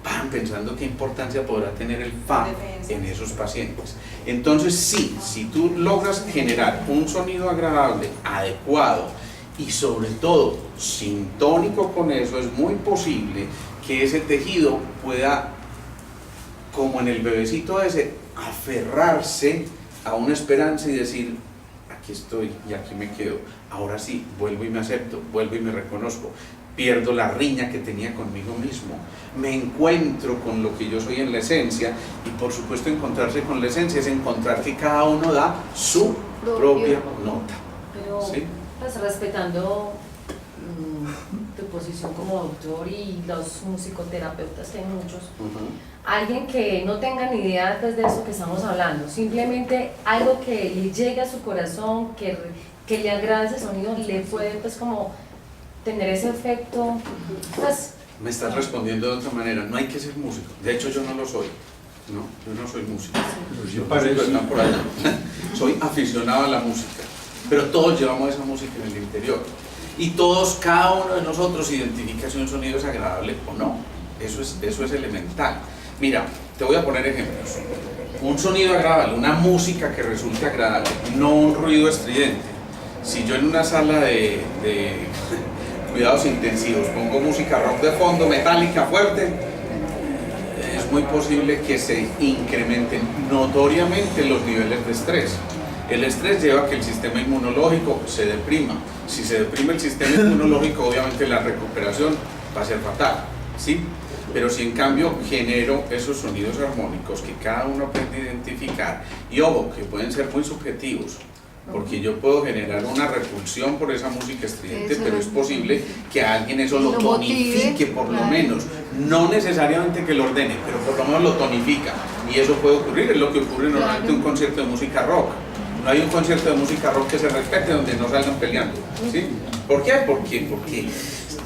Van pensando qué importancia podrá tener el Fa en esos pacientes. Entonces sí, si tú logras generar un sonido agradable, adecuado y sobre todo sintónico con eso, es muy posible que ese tejido pueda, como en el bebecito ese, aferrarse a una esperanza y decir, aquí estoy y aquí me quedo, ahora sí, vuelvo y me acepto, vuelvo y me reconozco, pierdo la riña que tenía conmigo mismo, me encuentro con lo que yo soy en la esencia. Y por supuesto encontrarse con la esencia es encontrar que cada uno da su propia nota. Pero ¿sí? pues respetando tu posición como doctor y los musicoterapeutas que hay muchos, alguien que no tenga ni idea pues, de eso que estamos hablando, simplemente algo que le llegue a su corazón, que le agrade ese sonido, le puede pues como tener ese efecto, pues... Me estás respondiendo de otra manera, no hay que ser músico, de hecho yo no lo soy, ¿no? Yo no soy músico, están por allá. Soy aficionado a la música, pero todos llevamos esa música en el interior y todos, cada uno de nosotros identifica si un sonido es agradable o no, eso es elemental. Mira, te voy a poner ejemplos. Un sonido agradable, una música que resulte agradable, no un ruido estridente. Si yo en una sala de cuidados intensivos pongo música rock de fondo, metálica, fuerte, es muy posible que se incrementen notoriamente los niveles de estrés. El estrés lleva a que el sistema inmunológico se deprima. Si se deprime el sistema inmunológico, obviamente la recuperación va a ser fatal, ¿sí? Pero si en cambio genero esos sonidos armónicos que cada uno aprende a identificar, y ojo, que pueden ser muy subjetivos, porque yo puedo generar una repulsión por esa música estridente, pero es posible que a alguien eso lo tonifique por lo menos, no necesariamente que lo ordene, pero por lo menos lo tonifica, y eso puede ocurrir, es lo que ocurre normalmente en un concierto de música rock. No hay un concierto de música rock que se respete donde no salgan peleando, ¿sí? ¿Por qué? Porque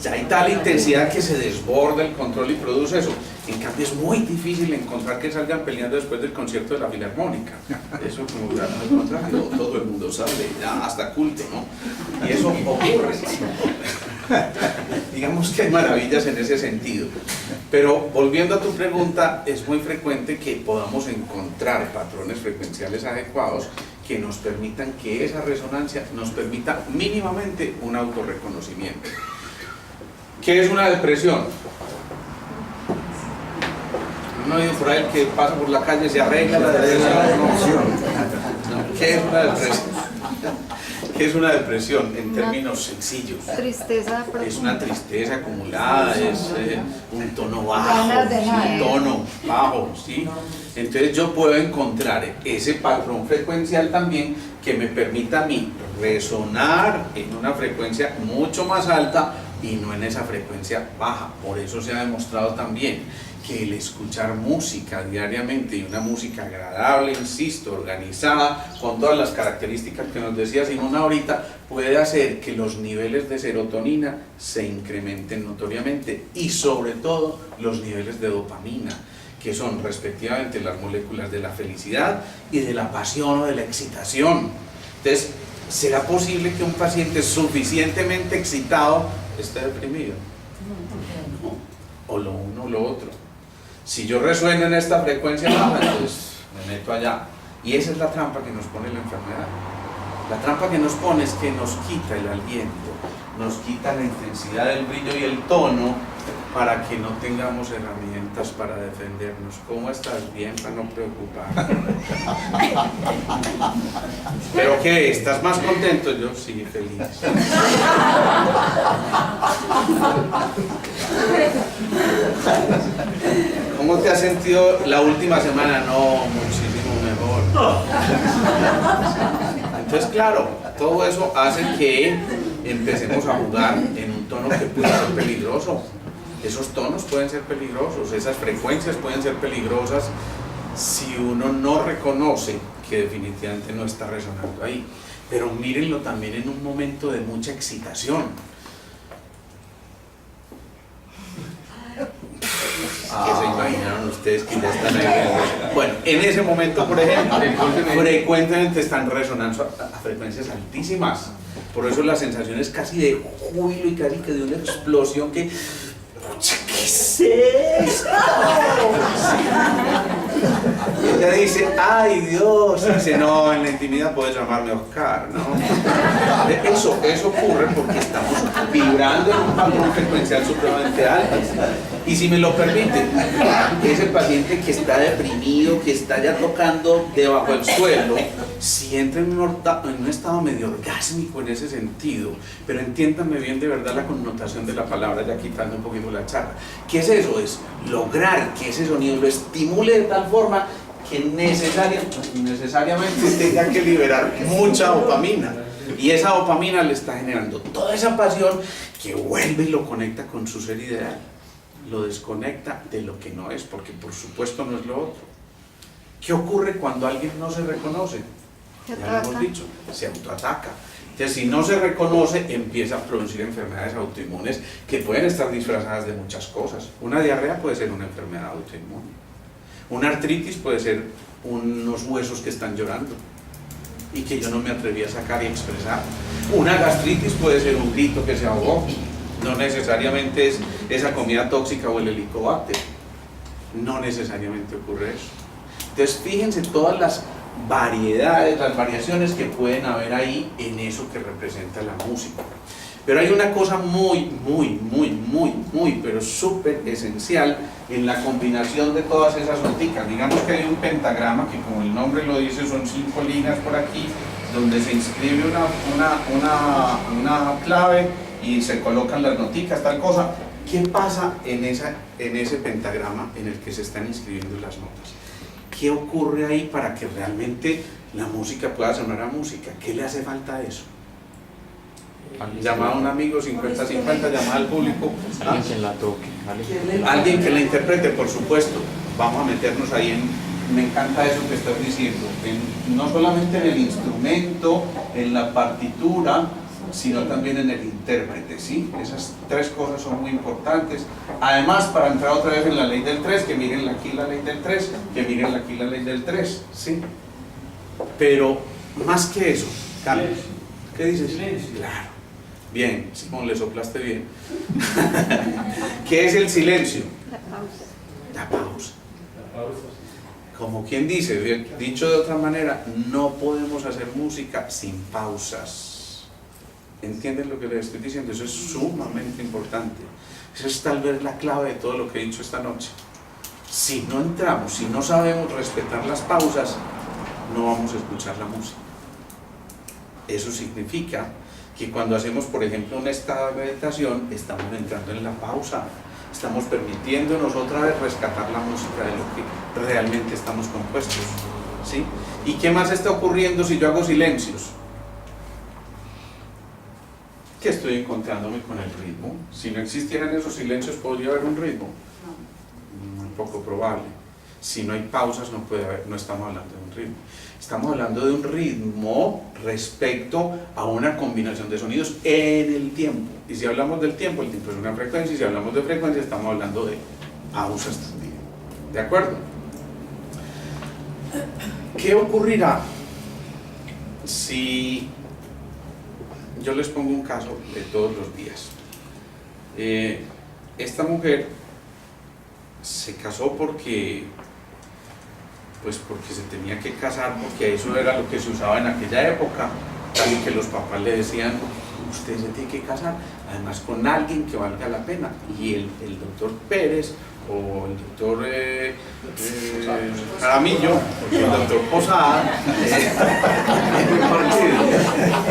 ya hay tal intensidad que se desborda el control y produce eso. En cambio es muy difícil encontrar que salgan peleando después del concierto de la Filarmónica. Eso como ya no es contrario, todo el mundo sabe, ya hasta culto, ¿no? Y eso ocurre. Digamos que hay maravillas en ese sentido. Pero volviendo a tu pregunta, es muy frecuente que podamos encontrar patrones frecuenciales adecuados que nos permitan que esa resonancia nos permita mínimamente un autorreconocimiento. ¿Qué es una depresión? No hay por ahí que pasa por la calle se arregla la depresión. ¿Qué es una depresión? ¿Qué es una depresión en términos sencillos? Tristeza profunda. Es una tristeza acumulada, es un tono bajo, Ganas de nada. un tono bajo, ¿sí? Entonces yo puedo encontrar ese patrón frecuencial también que me permita a mí resonar en una frecuencia mucho más alta y no en esa frecuencia baja. Por eso se ha demostrado también que el escuchar música diariamente, y una música agradable, insisto, organizada, con todas las características que nos decía Simón ahorita, puede hacer que los niveles de serotonina se incrementen notoriamente y sobre todo los niveles de dopamina, que son respectivamente las moléculas de la felicidad y de la pasión o de la excitación. Entonces, ¿será posible que un paciente suficientemente excitado esté deprimido? No. O lo uno o lo otro. Si yo resueno en esta frecuencia baja, entonces me meto allá. Y esa es la trampa que nos pone la enfermedad. La trampa que nos pone es que nos quita el aliento, nos quita la intensidad del brillo y el tono para que no tengamos herramientas para defendernos. ¿Cómo estás? Bien, para no preocupar. ¿Pero qué? ¿Estás más contento? Yo sí, feliz. ¿Cómo te has sentido la última semana? No, muchísimo mejor. Entonces, claro, todo eso hace que empecemos a jugar en un tono que puede ser peligroso. Esos tonos pueden ser peligrosos, esas frecuencias pueden ser peligrosas si uno no reconoce que definitivamente no está resonando ahí. Pero mírenlo también en un momento de mucha excitación. ¿Qué se imaginaron ustedes que ya están ahí? Bueno, en ese momento, por ejemplo, frecuentemente están resonando a frecuencias altísimas. Por eso la sensación es casi de júbilo y casi que de una explosión que... ¿Qué es esto? Y ella dice, ay Dios, y dice, no, en la intimidad puedes llamarme Oscar, ¿no? Eso ocurre porque estamos vibrando en un patrón frecuencial supremamente alto. Y si me lo permite, ese paciente que está deprimido, que está ya tocando debajo del suelo, si entra en un estado medio orgásmico en ese sentido, pero entiéndanme bien de verdad la connotación de la palabra, ya quitando un poquito la charla. ¿Qué es eso? Es lograr que ese sonido lo estimule de tal forma que necesariamente tenga que liberar mucha dopamina. Y esa dopamina le está generando toda esa pasión que vuelve y lo conecta con su ser ideal. Lo desconecta de lo que no es, porque por supuesto no es lo otro. ¿Qué ocurre cuando alguien no se reconoce? Ya lo hemos dicho, se autoataca. Entonces, si no se reconoce, empieza a producir enfermedades autoinmunes que pueden estar disfrazadas de muchas cosas. Una diarrea puede ser una enfermedad autoinmune. Una artritis puede ser unos huesos que están llorando y que yo no me atreví a sacar y expresar. Una gastritis puede ser un grito que se ahogó. No necesariamente es esa comida tóxica o el helicobacter. No necesariamente ocurre eso. Entonces, fíjense todas las variedades, las variaciones que pueden haber ahí en eso que representa la música. Pero hay una cosa muy, pero súper esencial en la combinación de todas esas noticas. Digamos que hay un pentagrama que, como el nombre lo dice, son 5 líneas por aquí, donde se inscribe una clave y se colocan las noticas, tal cosa. ¿Qué pasa en ese pentagrama en el que se están inscribiendo las notas? ¿Qué ocurre ahí para que realmente la música pueda sonar a música? ¿Qué le hace falta a eso? Llamar a un amigo 50-50, llamar al público. Alguien que la toque. Alguien que la interprete, por supuesto. Vamos a meternos ahí en... Me encanta eso que estás diciendo. No solamente en el instrumento, en la partitura, sino también en el intérprete, ¿sí? Esas 3 cosas son muy importantes. Además, para entrar otra vez en la ley del 3, que miren aquí la ley del 3, que miren aquí la ley del 3, ¿sí? Pero, más que eso, Carlos, ¿qué dices? Silencio. Claro. Bien, Simón, le soplaste bien. ¿Qué es el silencio? La pausa. La pausa. La pausa. Como quien dice, dicho de otra manera, no podemos hacer música sin pausas. ¿Entienden lo que les estoy diciendo? Eso es sumamente importante. Eso es tal vez la clave de todo lo que he dicho esta noche. Si no entramos, si no sabemos respetar las pausas, no vamos a escuchar la música. Eso significa que cuando hacemos, por ejemplo, un estado de meditación, estamos entrando en la pausa. Estamos permitiéndonos otra vez rescatar la música de lo que realmente estamos compuestos, ¿sí? ¿Y qué más está ocurriendo si yo hago silencios? Que estoy encontrándome con el ritmo. Si no existieran esos silencios, ¿podría haber un ritmo? Muy poco probable. Si no hay pausas, no puede haber, no estamos hablando de un ritmo. Estamos hablando de un ritmo respecto a una combinación de sonidos en el tiempo. Y si hablamos del tiempo, el tiempo es una frecuencia, y si hablamos de frecuencia, estamos hablando de pausas también. ¿De acuerdo? ¿Qué ocurrirá si yo les pongo un caso de todos los días? Esta mujer se casó porque se tenía que casar, porque eso era lo que se usaba en aquella época, tal que los papás le decían: usted se tiene que casar, además con alguien que valga la pena. Y el doctor Pérez, o el doctor Jaramillo, o el doctor Posada,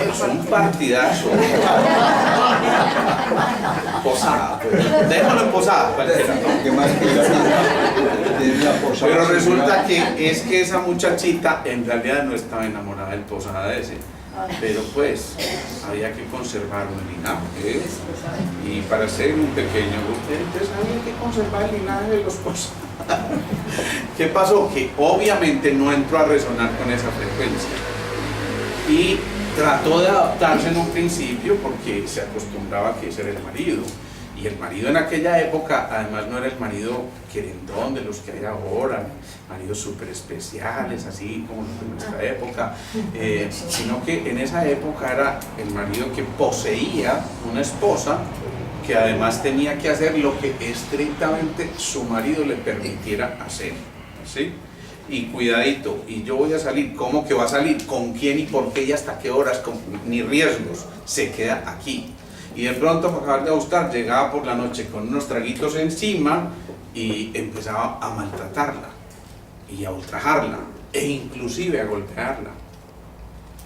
es un partidazo. Posada, pues, déjalo en Posada, cualquiera, ¿no? ¿Qué más Pero resulta que es que esa muchachita en realidad no estaba enamorada del Posada ese, pero pues había que conservar un linaje, y para ser un pequeño entonces había que conservar el linaje de los Posada. ¿Qué pasó? Que obviamente no entró a resonar con esa frecuencia y trató de adaptarse en un principio porque se acostumbraba a que ese era el marido. Y el marido en aquella época, además, no era el marido querendón de los que hay ahora, maridos súper especiales, así como los de nuestra época, sino que en esa época era el marido que poseía una esposa, que además tenía que hacer lo que estrictamente su marido le permitiera hacer, ¿sí? Y cuidadito, y yo voy a salir, ¿cómo que va a salir? ¿Con quién y por qué y hasta qué horas? Ni riesgos, se queda aquí. Y de pronto, para acabar de gustar, llegaba por la noche con unos traguitos encima y empezaba a maltratarla y a ultrajarla e inclusive a golpearla.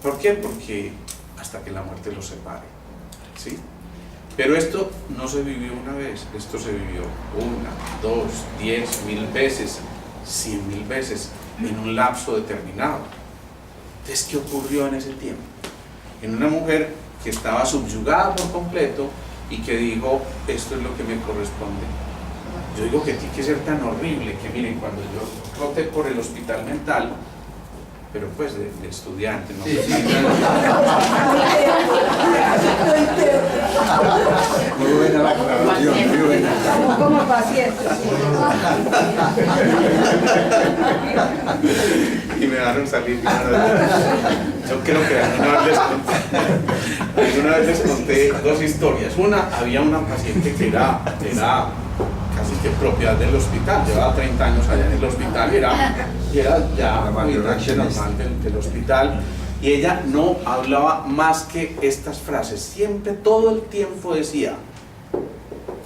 ¿Por qué? Porque hasta que la muerte los separe, ¿sí? Pero esto no se vivió una vez, esto se vivió 1, 2, 10.000 veces, 100.000 veces en un lapso determinado. Entonces, ¿qué ocurrió en ese tiempo? En una mujer que estaba subyugada por completo y que dijo: esto es lo que me corresponde. Yo digo que tiene que ser tan horrible que, miren, cuando yo roté por el hospital mental, pero pues de estudiante, ¿no? Sí. Muy buena la aclaración, muy buena. Como paciente. Y me dejaron salir. Yo creo que alguna vez les conté 2 historias. Una, había una paciente que era casi que propiedad del hospital, llevaba 30 años allá en el hospital, y era ya militante normal del hospital, y ella no hablaba más que estas frases, siempre, todo el tiempo decía,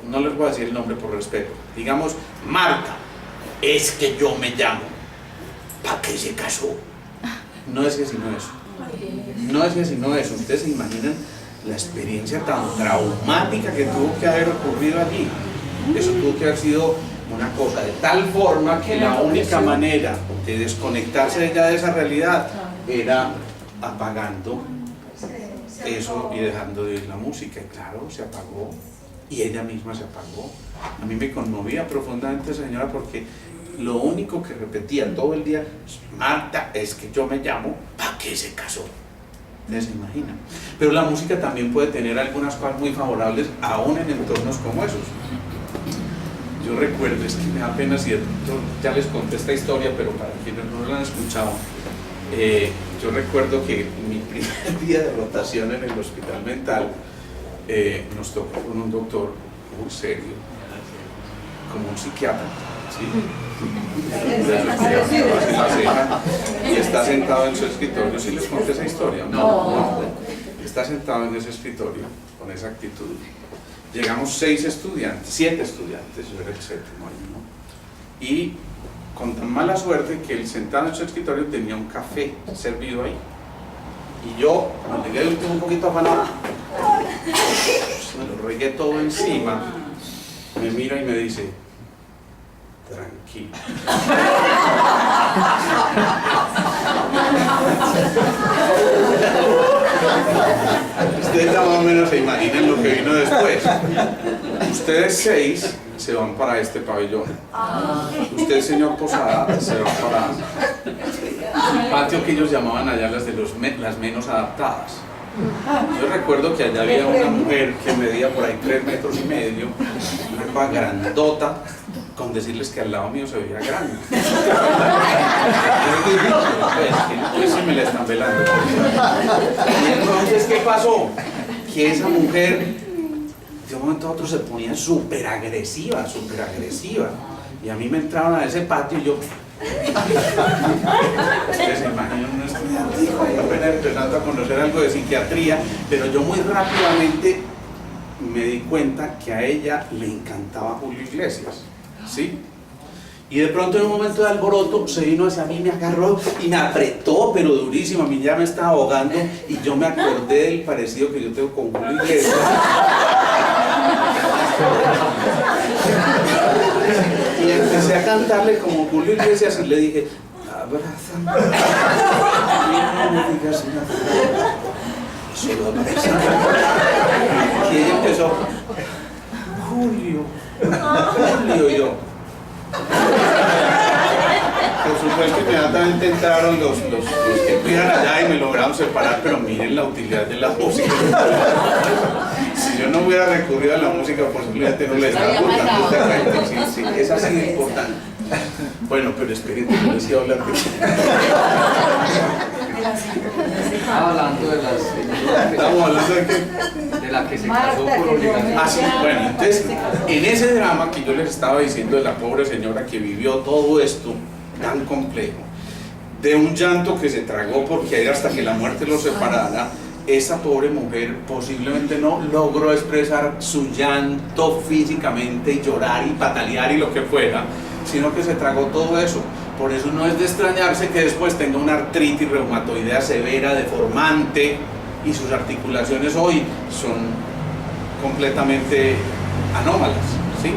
no les voy a decir el nombre por respeto, digamos: Marta, es que yo me llamo, ¿para qué se casó? No es que sino eso, no es que sino eso. Ustedes se imaginan la experiencia tan traumática que tuvo que haber ocurrido allí. Eso tuvo que haber sido una cosa de tal forma que la única manera de desconectarse de ella de esa realidad era apagando eso y dejando de oír la música. Y claro, se apagó y ella misma se apagó. A mí me conmovía profundamente esa señora porque lo único que repetía todo el día: Marta, es que yo me llamo, ¿para qué se casó? ¿Ustedes se imaginan? Pero la música también puede tener algunas cosas muy favorables aún en entornos como esos. Yo recuerdo, es que me da pena si ya les conté esta historia, pero para quienes no la han escuchado, yo recuerdo que mi primer día de rotación en el hospital mental, nos tocó con un doctor muy serio, como un psiquiatra, ¿sí? Y está sentado en su escritorio. ¿Sí les conté esa historia? No. Está sentado en ese escritorio con esa actitud. Llegamos 7 estudiantes, yo era el 7º año, ¿no? Y con tan mala suerte que él sentado en su escritorio tenía un café servido ahí. Y yo, cuando llegué un poquito afanado, me lo regué todo encima, me mira y me dice: tranquilo. Ustedes ya más o menos se imaginan lo que vino después. Ustedes 6 se van para este pabellón. Usted, señor Posada, se va para el patio que ellos llamaban allá las menos adaptadas. Yo recuerdo que allá había una mujer que medía por ahí 3,5 metros, una ropa grandota, con decirles que al lado mío se veía grande. Pues sí me la están velando. Y entonces, ¿qué pasó? Que esa mujer de un momento a otro se ponía súper agresiva. Y a mí me entraron a ese patio y yo... Ustedes se imaginan un estudiante apenas empezando a conocer algo de psiquiatría, pero yo muy rápidamente me di cuenta que a ella le encantaba Julio Iglesias, ¿sí? Y de pronto en un momento de alboroto se vino hacia mí, me agarró y me apretó, pero durísimo. A mí ya me estaba ahogando y yo me acordé del parecido que yo tengo con Julio Iglesias. Y empecé a cantarle como Julio Iglesias y le dije: abrázame, no me digas nada, solo abrázame. Y ella empezó: Julio, y yo. Por supuesto, inmediatamente entraron los que cuidan allá y me lograron separar, pero miren la utilidad de la música. Si yo no hubiera recurrido a la música, posiblemente no le estaba contando este cuento. Sí, es así de importante. Bueno, pero esperen que yo les iba a hablar de Estaba hablando de las... ¿Estamos hablando de qué? De la que se casó por obligación. Ah, sí, bueno, entonces, en ese drama que yo les estaba diciendo de la pobre señora que vivió todo esto tan complejo, de un llanto que se tragó porque era hasta que la muerte los separara, esa pobre mujer posiblemente no logró expresar su llanto físicamente y llorar y patalear y lo que fuera, sino que se tragó todo eso. Por eso no es de extrañarse que después tenga una artritis reumatoidea severa, deformante, y sus articulaciones hoy son completamente anómalas, ¿sí?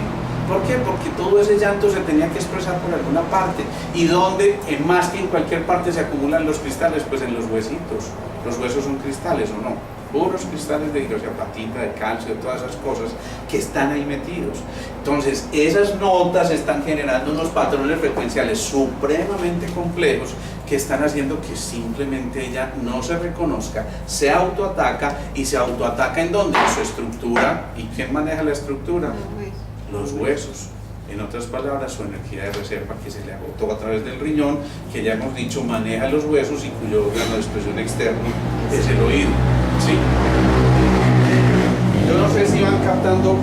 ¿Por qué? Porque todo ese llanto se tenía que expresar por alguna parte. ¿Y dónde? En más que en cualquier parte se acumulan los cristales, pues en los huesitos. Los huesos son cristales, ¿o no? Puros cristales de hidroxiapatita, de calcio, de todas esas cosas que están ahí metidos. Entonces, esas notas están generando unos patrones frecuenciales supremamente complejos que están haciendo que simplemente ella no se reconozca, se autoataca, y se autoataca ¿en dónde? En su estructura. ¿Y quién maneja la estructura? Los huesos. En otras palabras, su energía de reserva que se le agotó a través del riñón, que ya hemos dicho maneja los huesos y cuyo órgano de expresión externo es el oído, ¿sí? Yo no sé si van captando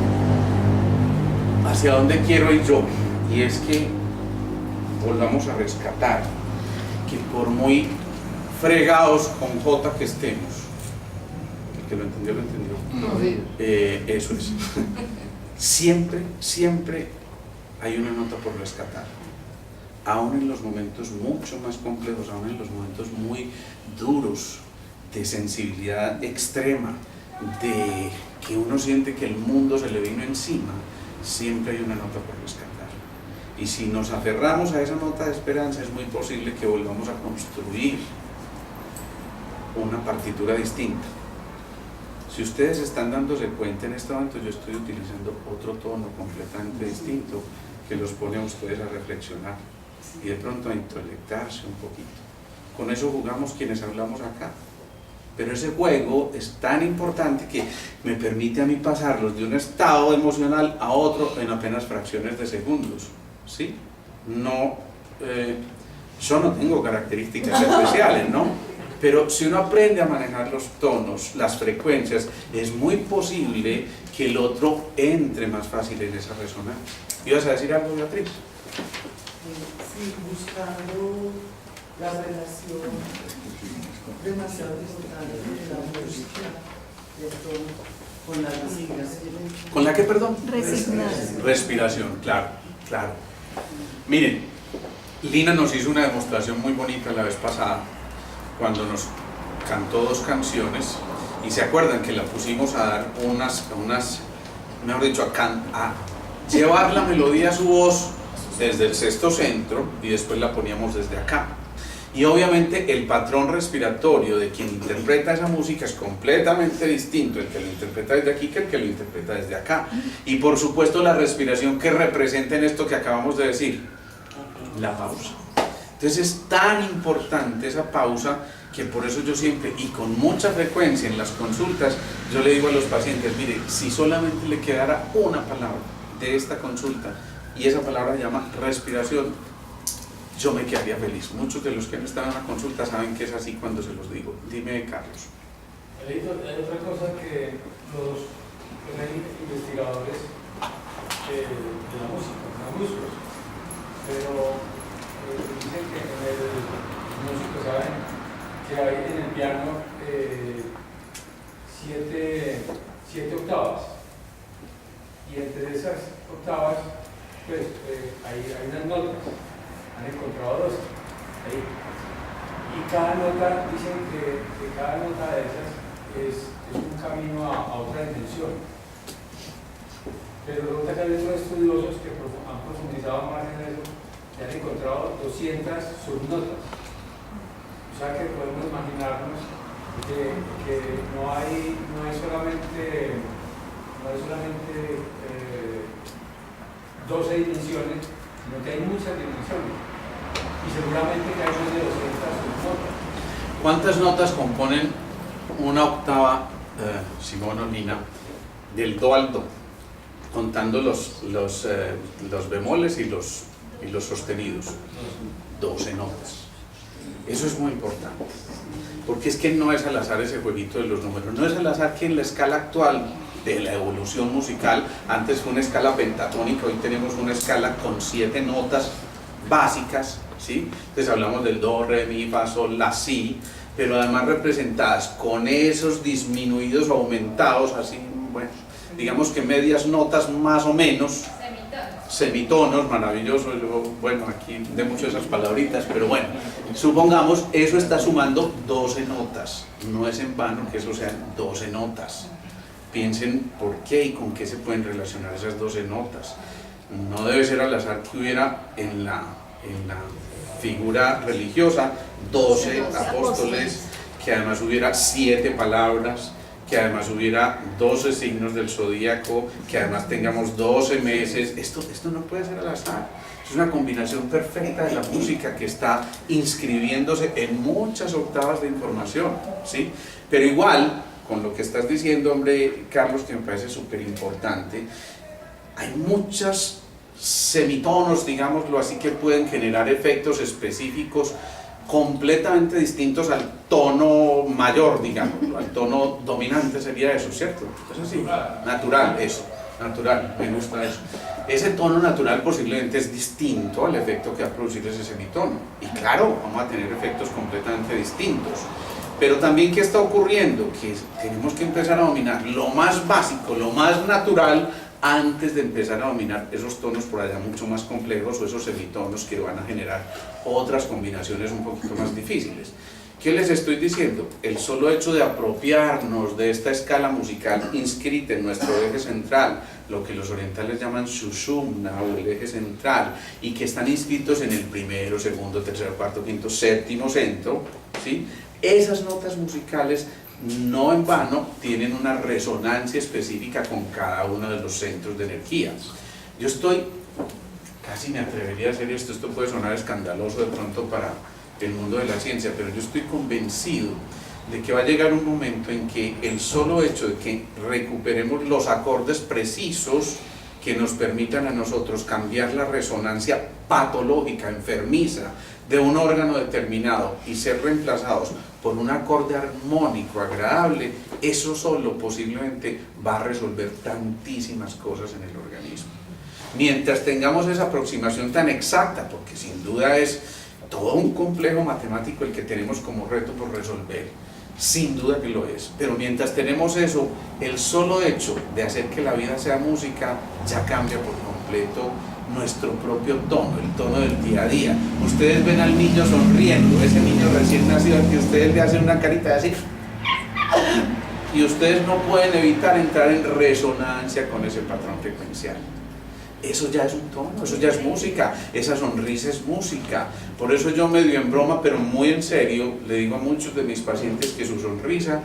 hacia dónde quiero ir yo, y es que volvamos a rescatar que por muy fregados con J que estemos, el que lo entendió, lo entendió. Eso es. Siempre hay una nota por rescatar, aún en los momentos mucho más complejos, aún en los momentos muy duros, de sensibilidad extrema, de que uno siente que el mundo se le vino encima, siempre hay una nota por rescatar. Y si nos aferramos a esa nota de esperanza, es muy posible que volvamos a construir una partitura distinta. Si ustedes están dándose cuenta en este momento, yo estoy utilizando otro tono completamente distinto que los pone a ustedes a reflexionar y de pronto a intelectarse un poquito. Con eso jugamos quienes hablamos acá. Pero ese juego es tan importante que me permite a mí pasarlos de un estado emocional a otro en apenas fracciones de segundos, ¿sí? No, yo no tengo características especiales, ¿no? Pero si uno aprende a manejar los tonos, las frecuencias, es muy posible que el otro entre más fácil en esa resonancia. ¿Ibas a decir algo, Beatriz? Sí, buscando la relación demasiado importante de la música, de todo, con la respiración. ¿Con la qué, perdón? Resignación. Respiración, claro, claro. Miren, Lina nos hizo una demostración muy bonita la vez pasada, cuando nos cantó 2 canciones, y se acuerdan que la pusimos a dar mejor dicho, a llevar la melodía a su voz desde el sexto centro, y después la poníamos desde acá. Y obviamente el patrón respiratorio de quien interpreta esa música es completamente distinto, el que lo interpreta desde aquí que el que lo interpreta desde acá. Y por supuesto la respiración que representa en esto que acabamos de decir, la pausa. Entonces es tan importante esa pausa que por eso yo siempre, y con mucha frecuencia en las consultas, yo le digo a los pacientes, mire, si solamente le quedara una palabra de esta consulta, y esa palabra se llama respiración, yo me quedaría feliz. Muchos de los que han estado en la consulta saben que es así cuando se los digo. Dime, Carlos. Hay otra cosa que los investigadores de la música, pero dicen que los músicos saben que hay en el piano 7 octavas, y entre esas octavas pues hay unas notas. Han encontrado 12 ahí. Y cada nota, dicen que cada nota de esas es un camino a otra dimensión. Pero resulta que hay otros estudiosos que han profundizado más en eso y han encontrado 200 subnotas. O sea que podemos imaginarnos que no hay solamente 12 dimensiones, sino que hay muchas dimensiones, y seguramente que hay más de 200 subnotas. ¿Cuántas notas componen una octava, Simón o Lina, del do al do? Contando los bemoles y los sostenidos. 12 notas. Eso es muy importante, porque es que no es al azar ese jueguito de los números. No es al azar que en la escala actual de la evolución musical, antes fue una escala pentatónica, hoy tenemos una escala con 7 notas básicas, ¿sí? Entonces hablamos del do, re, mi, fa, sol, la, si, pero además representadas con esos disminuidos o aumentados, así, bueno, digamos que medias notas más o menos, semitonos, maravilloso, y luego, bueno, aquí de muchas de esas palabritas, pero bueno, supongamos, eso está sumando 12 notas, no es en vano que eso sean 12 notas. Piensen por qué y con qué se pueden relacionar esas 12 notas. No debe ser al azar que hubiera en la figura religiosa 12 apóstoles, que además hubiera 7 palabras, que además hubiera 12 signos del zodíaco, que además tengamos 12 meses. Esto no puede ser al azar. Es una combinación perfecta de la música que está inscribiéndose en muchas octavas de información, ¿sí? Pero igual, con lo que estás diciendo, hombre, Carlos, que me parece súper importante, hay muchos semitonos, digámoslo así, que pueden generar efectos específicos completamente distintos al tono mayor, digámoslo, al tono dominante sería eso, ¿cierto? Es así, natural, eso, natural, me gusta eso. Ese tono natural posiblemente es distinto al efecto que va a producir ese semitono, y claro, vamos a tener efectos completamente distintos. Pero también, ¿qué está ocurriendo? Que tenemos que empezar a dominar lo más básico, lo más natural, antes de empezar a dominar esos tonos por allá mucho más complejos o esos semitonos que van a generar otras combinaciones un poquito más difíciles. ¿Qué les estoy diciendo? El solo hecho de apropiarnos de esta escala musical inscrita en nuestro eje central, lo que los orientales llaman Sushumna o el eje central, y que están inscritos en el primero, segundo, tercero, cuarto, quinto, séptimo centro, ¿sí? Esas notas musicales no en vano tienen una resonancia específica con cada uno de los centros de energía. Yo estoy, casi me atrevería a hacer esto puede sonar escandaloso de pronto para el mundo de la ciencia, pero yo estoy convencido de que va a llegar un momento en que el solo hecho de que recuperemos los acordes precisos que nos permitan a nosotros cambiar la resonancia patológica, enfermiza, de un órgano determinado y ser reemplazados por un acorde armónico agradable, eso solo posiblemente va a resolver tantísimas cosas en el organismo. Mientras tengamos esa aproximación tan exacta, porque sin duda es todo un complejo matemático el que tenemos como reto por resolver, sin duda que lo es, pero mientras tenemos eso, el solo hecho de hacer que la vida sea música ya cambia por completo nuestro propio tono, el tono del día a día. Ustedes ven al niño sonriendo, ese niño recién nacido al que ustedes le hacen una carita así, y ustedes no pueden evitar entrar en resonancia con ese patrón frecuencial. Eso ya es un tono, eso ya es música, esa sonrisa es música. Por eso yo medio en broma, pero muy en serio, le digo a muchos de mis pacientes que su sonrisa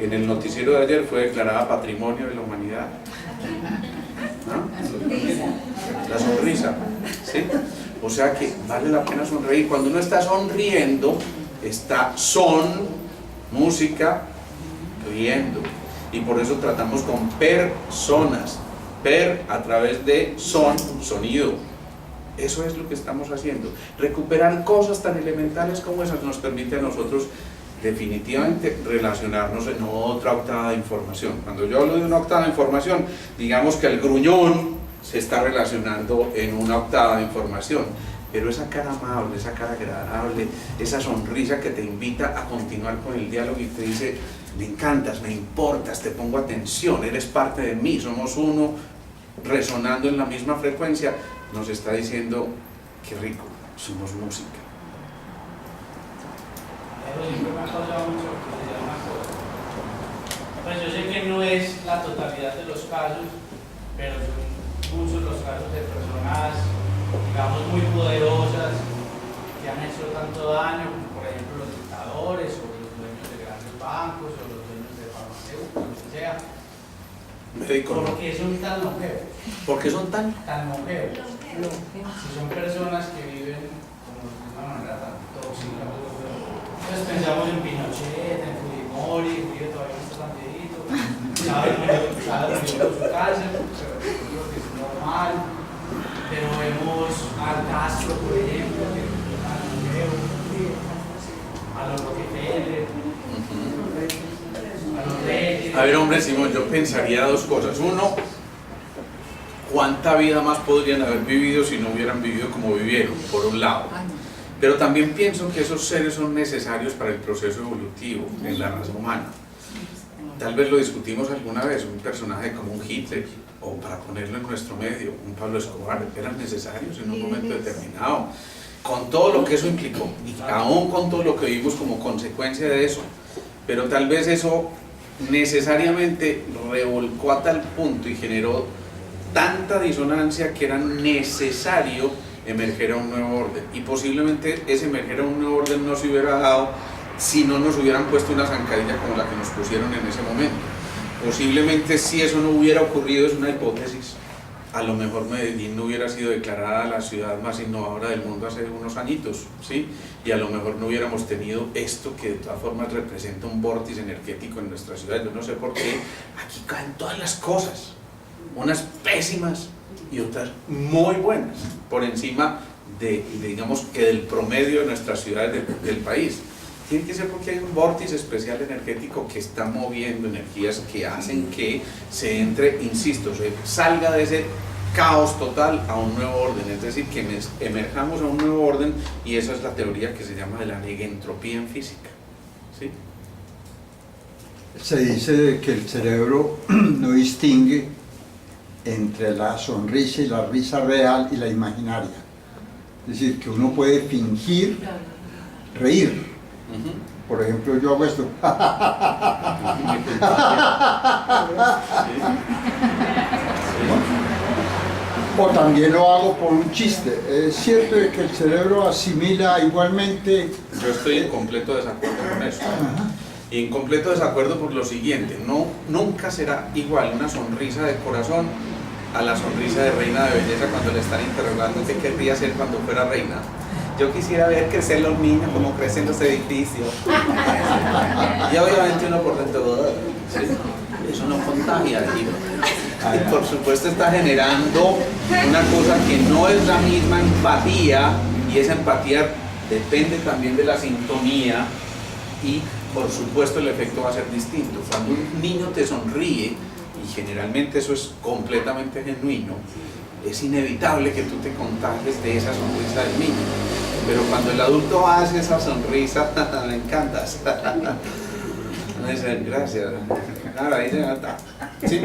en el noticiero de ayer fue declarada Patrimonio de la Humanidad. ¿No? La sonrisa, ¿sí? O sea que vale la pena sonreír. Cuando uno está sonriendo, está música, riendo. Y por eso tratamos con personas. A través de sonido. Eso es lo que estamos haciendo. Recuperar cosas tan elementales como esas nos permite a nosotros definitivamente relacionarnos en otra octava de información. Cuando yo hablo de una octava de información, digamos que el gruñón se está relacionando en una octava de información, pero esa cara amable, esa cara agradable, esa sonrisa que te invita a continuar con el diálogo y te dice: me encantas, me importas, te pongo atención, eres parte de mí, somos uno resonando en la misma frecuencia, nos está diciendo: qué rico, somos música. Pero siempre me ha causado mucho curiosidad una cosa. Pues yo sé que no es la totalidad de los casos, pero son muchos los casos de personas, digamos, muy poderosas que han hecho tanto daño, como por ejemplo los dictadores o los dueños de grandes bancos o los dueños de farmacéuticos, lo que sea. Médico, ¿Por qué son tan longevos? ¿por qué son tan? Tan longevos. Si son personas que viven como de una manera tan tóxica. Entonces pensamos en Pinochet, en Fujimori, que todavía no está tan viejito, sabe murió por su cárcel, pero creo que es normal. Pero vemos al Castro, por ejemplo, que es tan longevo, a los Rockefeller, a los Reyes. A ver, hombre, Simón, yo pensaría dos cosas. Uno, ¿cuánta vida más podrían haber vivido si no hubieran vivido como vivieron? Por un lado. Pero también pienso que esos seres son necesarios para el proceso evolutivo en la raza humana. Tal vez lo discutimos alguna vez, un personaje como un Hitler, o para ponerlo en nuestro medio, un Pablo Escobar, eran necesarios en un momento determinado, con todo lo que eso implicó, y aún con todo lo que vivimos como consecuencia de eso. Pero tal vez eso necesariamente revolcó a tal punto y generó tanta disonancia que era necesario emerger a un nuevo orden, y posiblemente ese emerger a un nuevo orden no se hubiera dado si no nos hubieran puesto una zancadilla como la que nos pusieron en ese momento. Posiblemente si eso no hubiera ocurrido, es una hipótesis, a lo mejor Medellín no hubiera sido declarada la ciudad más innovadora del mundo hace unos añitos, ¿sí? Y a lo mejor no hubiéramos tenido esto que de todas formas representa un vórtice energético en nuestra ciudad. Yo no sé por qué aquí caen todas las cosas, unas pésimas y otras muy buenas, por encima de, digamos, que del promedio de nuestras ciudades del país. Tiene que ser porque hay un vórtice especial energético que está moviendo energías que hacen que se entre, insisto, se salga de ese caos total a un nuevo orden, es decir, que emerjamos a un nuevo orden, y esa es la teoría que se llama de la negentropía en física, ¿sí? Se dice que el cerebro no distingue entre la sonrisa y la risa real y la imaginaria. Es decir, que uno puede fingir reír. Por ejemplo, yo hago esto. O también lo hago por un chiste. Es cierto que el cerebro asimila igualmente. Yo estoy en completo desacuerdo con eso. Y en completo desacuerdo por lo siguiente: nunca será igual una sonrisa de corazón a la sonrisa de reina de belleza cuando le están interrogando qué querría ser cuando fuera reina. Yo quisiera ver crecer los niños como crecen los edificios. Y obviamente uno por dentro, ¿sí? Eso no contagia. Y por supuesto está generando una cosa que no es la misma empatía, y esa empatía depende también de la sintonía y por supuesto el efecto va a ser distinto. Cuando un niño te sonríe, y generalmente eso es completamente genuino, es inevitable que tú te contagies de esa sonrisa del niño. Pero cuando el adulto hace esa sonrisa, me encantas. Me dicen, gracias. Ahora, ahí se nota. Sí,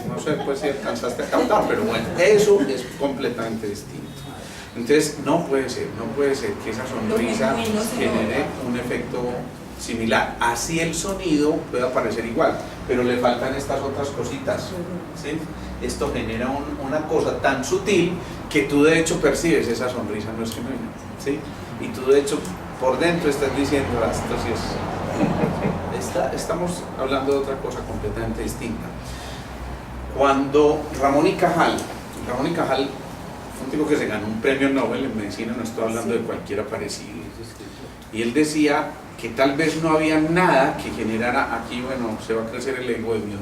no sé pues si alcanzaste a captar, pero bueno, eso es completamente distinto. Entonces, no puede ser que esa sonrisa genere un efecto similar. Así el sonido puede parecer igual, pero le faltan estas otras cositas, ¿sí? Esto genera una cosa tan sutil que tú de hecho percibes esa sonrisa no es genuina, ¿sí? Y tú de hecho por dentro estás diciendo, esto sí es... estamos hablando de otra cosa completamente distinta. Cuando Ramón y Cajal, un tipo que se ganó un premio Nobel en medicina, no estoy hablando de cualquiera parecido, y él decía que tal vez no había nada que generara, aquí bueno, se va a crecer el ego de mí,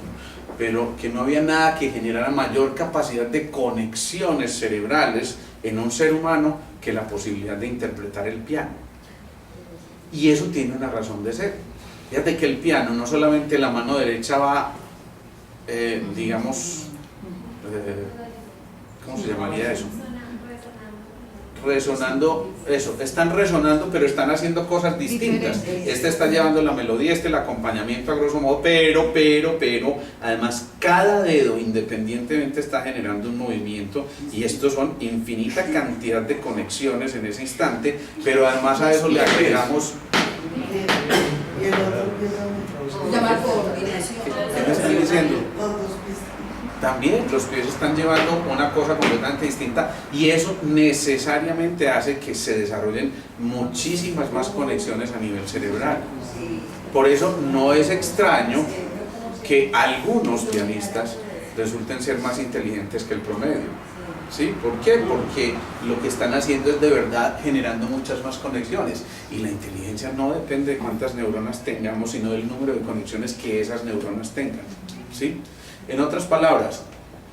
pero que no había nada que generara mayor capacidad de conexiones cerebrales en un ser humano que la posibilidad de interpretar el piano. Y eso tiene una razón de ser. Fíjate que el piano, no solamente la mano derecha va, digamos, ¿cómo se llamaría eso? Resonando, eso, están resonando pero están haciendo cosas distintas. Este está llevando la melodía, el acompañamiento a grosso modo, pero además cada dedo independientemente está generando un movimiento y estos son infinita cantidad de conexiones en ese instante, pero además a eso le agregamos... Llamar coordinación. ¿Qué me están diciendo? También los pies están llevando una cosa completamente distinta y eso necesariamente hace que se desarrollen muchísimas más conexiones a nivel cerebral. Por eso no es extraño que algunos pianistas resulten ser más inteligentes que el promedio. ¿Sí? ¿Por qué? Porque lo que están haciendo es de verdad generando muchas más conexiones y la inteligencia no depende de cuántas neuronas tengamos, sino del número de conexiones que esas neuronas tengan. ¿Sí? En otras palabras,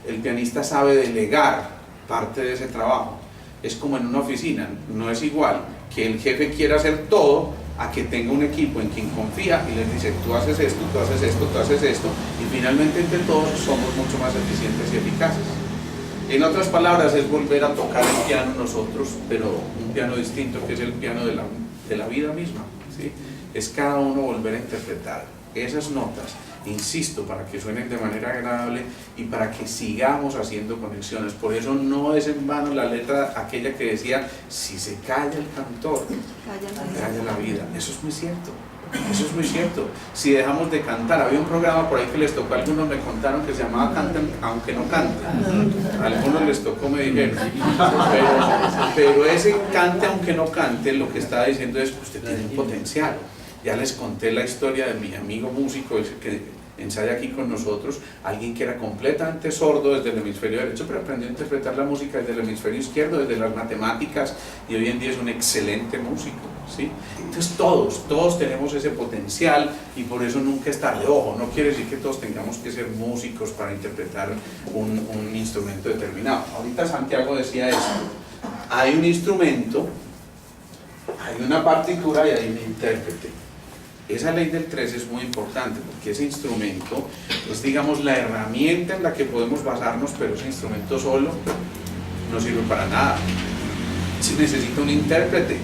el pianista sabe delegar parte de ese trabajo. Es como en una oficina, no es igual que el jefe quiera hacer todo a que tenga un equipo en quien confía y les dice tú haces esto, tú haces esto, tú haces esto y finalmente entre todos somos mucho más eficientes y eficaces. En otras palabras, es volver a tocar el piano nosotros, pero un piano distinto que es el piano de la vida misma, ¿sí? Es cada uno volver a interpretar esas notas, insisto, para que suenen de manera agradable y para que sigamos haciendo conexiones. Por eso no es en vano la letra aquella que decía, si se calla el cantor, calla la vida. Eso es muy cierto. Eso es muy cierto. Si dejamos de cantar, había un programa por ahí que les tocó, algunos me contaron que se llamaba Canten aunque no canten. A algunos les tocó, me dijeron. Pero ese cante aunque no cante, lo que está diciendo es que usted tiene un potencial. Ya les conté la historia de mi amigo músico que ensaya aquí con nosotros, alguien que era completamente sordo desde el hemisferio derecho, pero aprendió a interpretar la música desde el hemisferio izquierdo, desde las matemáticas, y hoy en día es un excelente músico, ¿sí? Entonces todos tenemos ese potencial y por eso nunca es tarde. Ojo, no quiere decir que todos tengamos que ser músicos para interpretar un instrumento determinado. Ahorita Santiago decía eso, hay un instrumento, hay una partitura y hay un intérprete. Esa ley del 3 es muy importante porque ese instrumento es, digamos, la herramienta en la que podemos basarnos, pero ese instrumento solo no sirve para nada. Se necesita un intérprete,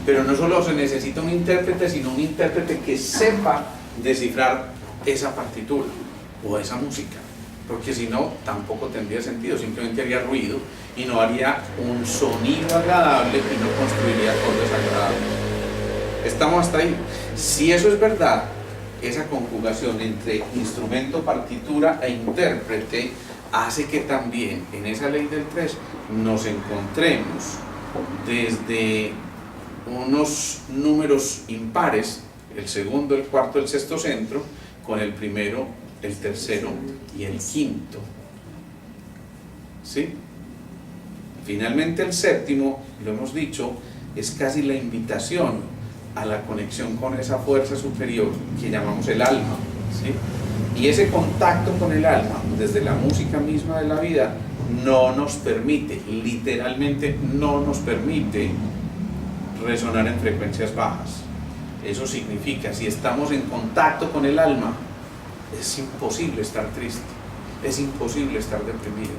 pero no solo se necesita un intérprete, sino un intérprete que sepa descifrar esa partitura o esa música, porque si no, tampoco tendría sentido, simplemente haría ruido y no haría un sonido agradable y no construiría acordes agradables. Estamos hasta ahí. Si eso es verdad, esa conjugación entre instrumento, partitura e intérprete hace que también en esa ley del 3 nos encontremos desde unos números impares, el segundo, el cuarto, el sexto centro, con el primero, el tercero y el quinto. ¿Sí? Finalmente el séptimo, lo hemos dicho, es casi la invitación a la conexión con esa fuerza superior que llamamos el alma, ¿sí? Y ese contacto con el alma, desde la música misma de la vida, no nos permite, literalmente no nos permite resonar en frecuencias bajas. Eso significa, si estamos en contacto con el alma, es imposible estar triste, es imposible estar deprimido.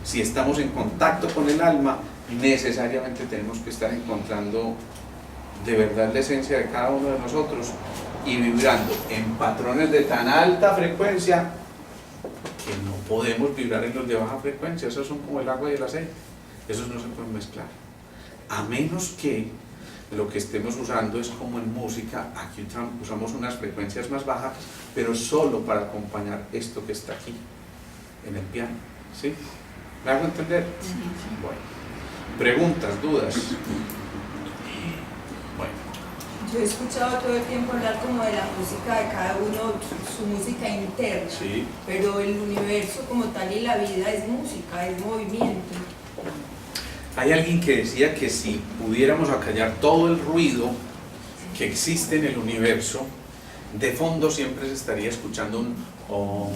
Si estamos en contacto con el alma, necesariamente tenemos que estar encontrando de verdad la esencia de cada uno de nosotros y vibrando en patrones de tan alta frecuencia que no podemos vibrar en los de baja frecuencia. Esos son como el agua y el aceite, esos no se pueden mezclar, a menos que lo que estemos usando es como en música. Aquí usamos unas frecuencias más bajas, pero solo para acompañar esto que está aquí en el piano, ¿sí? ¿Me hago entender? Bueno, preguntas, dudas. Bueno, yo he escuchado todo el tiempo hablar como de la música de cada uno, su música interna, sí, pero el universo como tal y la vida es música, es movimiento. hay alguien que decía que si pudiéramos acallar todo el ruido que existe en el universo, de fondo siempre se estaría escuchando un om,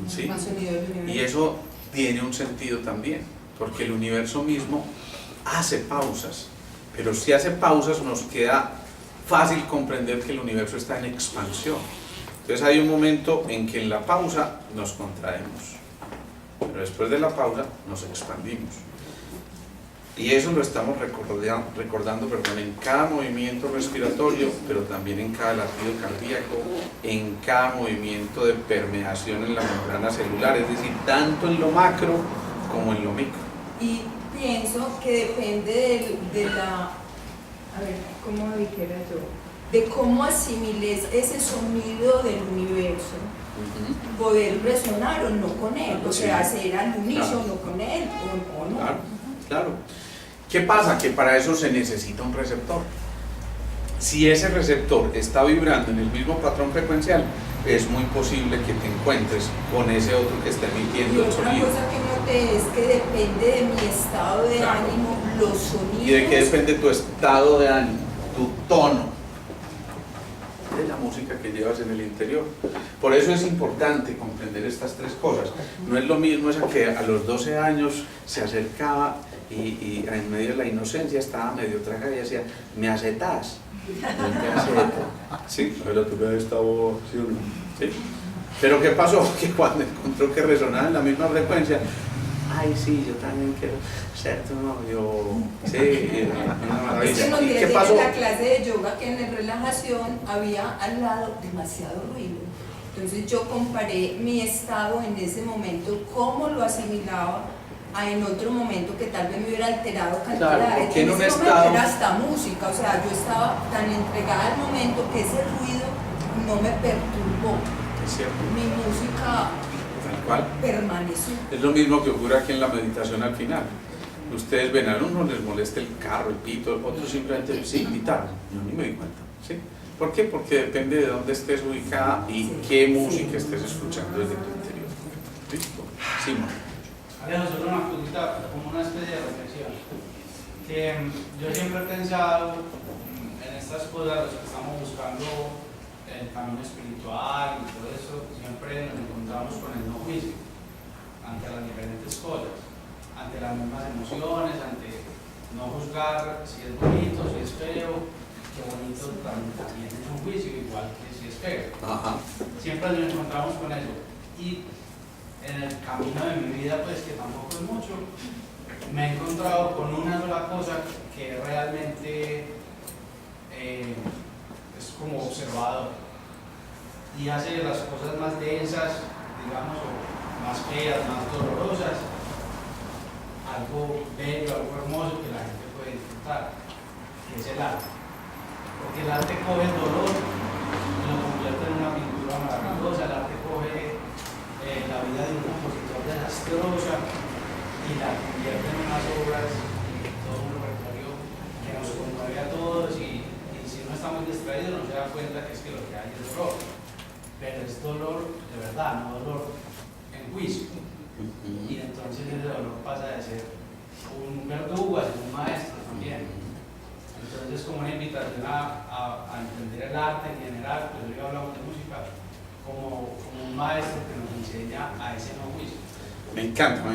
¿sí? Más sonido del universo. Y eso tiene un sentido también, porque el universo mismo hace pausas, pero si hace pausas nos queda fácil comprender que el universo está en expansión. Entonces hay un momento en que en la pausa nos contraemos, pero después de la pausa nos expandimos. Y eso lo estamos recordando en cada movimiento respiratorio, pero también en cada latido cardíaco, en cada movimiento de permeación en la membrana celular, es decir, tanto en lo macro como en lo micro. Y pienso que depende de la, a ver, ¿cómo dijera yo? De cómo asimiles ese sonido del universo, poder resonar o no con él, o sea, hacer al unísono con él o no. Claro, claro. ¿Qué pasa? Que para eso se necesita un receptor. Si ese receptor está vibrando en el mismo patrón frecuencial, es muy posible que te encuentres con ese otro que está Y emitiendo el otra sonido. cosa que noté es que depende de mi estado de ánimo, los sonidos. ¿Y de qué depende tu estado de ánimo? Tu tono de la música que llevas en el interior. Por eso es importante comprender estas tres cosas. No es lo mismo esa que a los 12 años se acercaba y en medio de la inocencia estaba medio traga y decía, ¿me aceptas? No te acepto. Sí, pero tú ves esta voz, ¿sí o no? ¿Sí? Pero ¿qué pasó? Que cuando encontró que resonaba en la misma frecuencia, ay sí, yo también quiero ser tu novio. Sí, una maravilla. Es que nos ¿Y diré qué en pasó? la clase de yoga que en la relajación había al lado demasiado ruido. Entonces yo comparé mi estado en ese momento, cómo lo asimilaba a en otro momento que tal vez me hubiera alterado cantidades. Claro, porque en un ese momento estado- era hasta música, o sea, yo estaba tan entregada al momento que ese ruido no me perturbó. Es cierto, Mi música tal cual. permaneció. Es lo mismo que ocurre aquí en la meditación al final. Ustedes ven, a uno les molesta el carro, el pito, otros simplemente, sí, guitarra. Yo ni me di cuenta, ¿sí? ¿Por qué? Porque depende de dónde estés ubicada y qué música estés escuchando desde tu interior. ¿Listo? Simón. Alejo, solo una cosita, como una especie de reflexión. Que yo siempre he pensado en estas cosas, los que estamos buscando el camino espiritual y todo eso, siempre nos encontramos con el no juicio ante las diferentes cosas, ante las mismas emociones, ante no juzgar si es bonito, si es feo, que bonito también es un juicio, igual que si es feo. Ajá. Siempre nos encontramos con eso. Y en el camino de mi vida, pues que tampoco es mucho, me he encontrado con una sola cosa que realmente es como observador y hace las cosas más densas, digamos, o más feas, más dolorosas, algo bello, algo hermoso que la gente puede disfrutar, que es el arte. Porque el arte coge el dolor y lo convierte en una pintura maravillosa, el arte coge la vida de un compositor desastrosa y la convierte en unas obras, todo un repertorio que nos conmueve a todos y si no estamos distraídos no se da cuenta que es que lo que hay es dolor, pero es dolor de verdad, no dolor en juicio. Y entonces ese dolor pasa de ser un verdugo a ser un maestro también. Entonces es como una invitación a entender el arte en general, pues hoy hablamos de música, como un maestro que nos enseña a ese no juicio. Me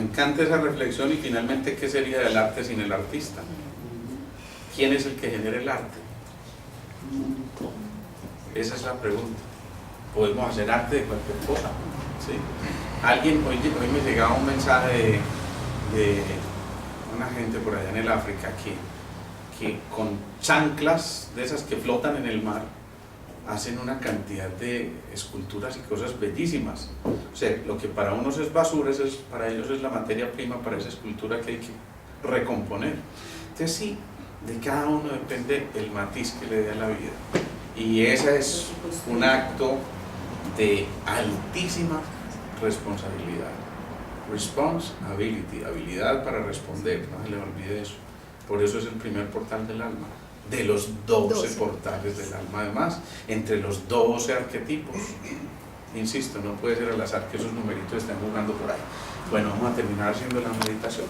encanta esa reflexión y finalmente, ¿qué sería del arte sin el artista? ¿quién es el que genera el arte? Esa es la pregunta. Podemos hacer arte de cualquier cosa, ¿sí? Hoy me llegaba un mensaje de una gente por allá en el África que con chanclas de esas que flotan en el mar hacen una cantidad de esculturas y cosas bellísimas. O sea, lo que para unos es basura, para ellos es la materia prima para esa escultura que hay que recomponer. Entonces sí, de cada uno depende el matiz que le dé a la vida. Y ese es un acto de altísima responsabilidad. Responsibility, habilidad para responder, no se le olvide eso. Por eso es el primer portal del alma, de los 12 portales del alma. Además, entre los 12 arquetipos, insisto, no puede ser al azar que esos numeritos estén jugando por ahí. Bueno, vamos a terminar haciendo la meditación.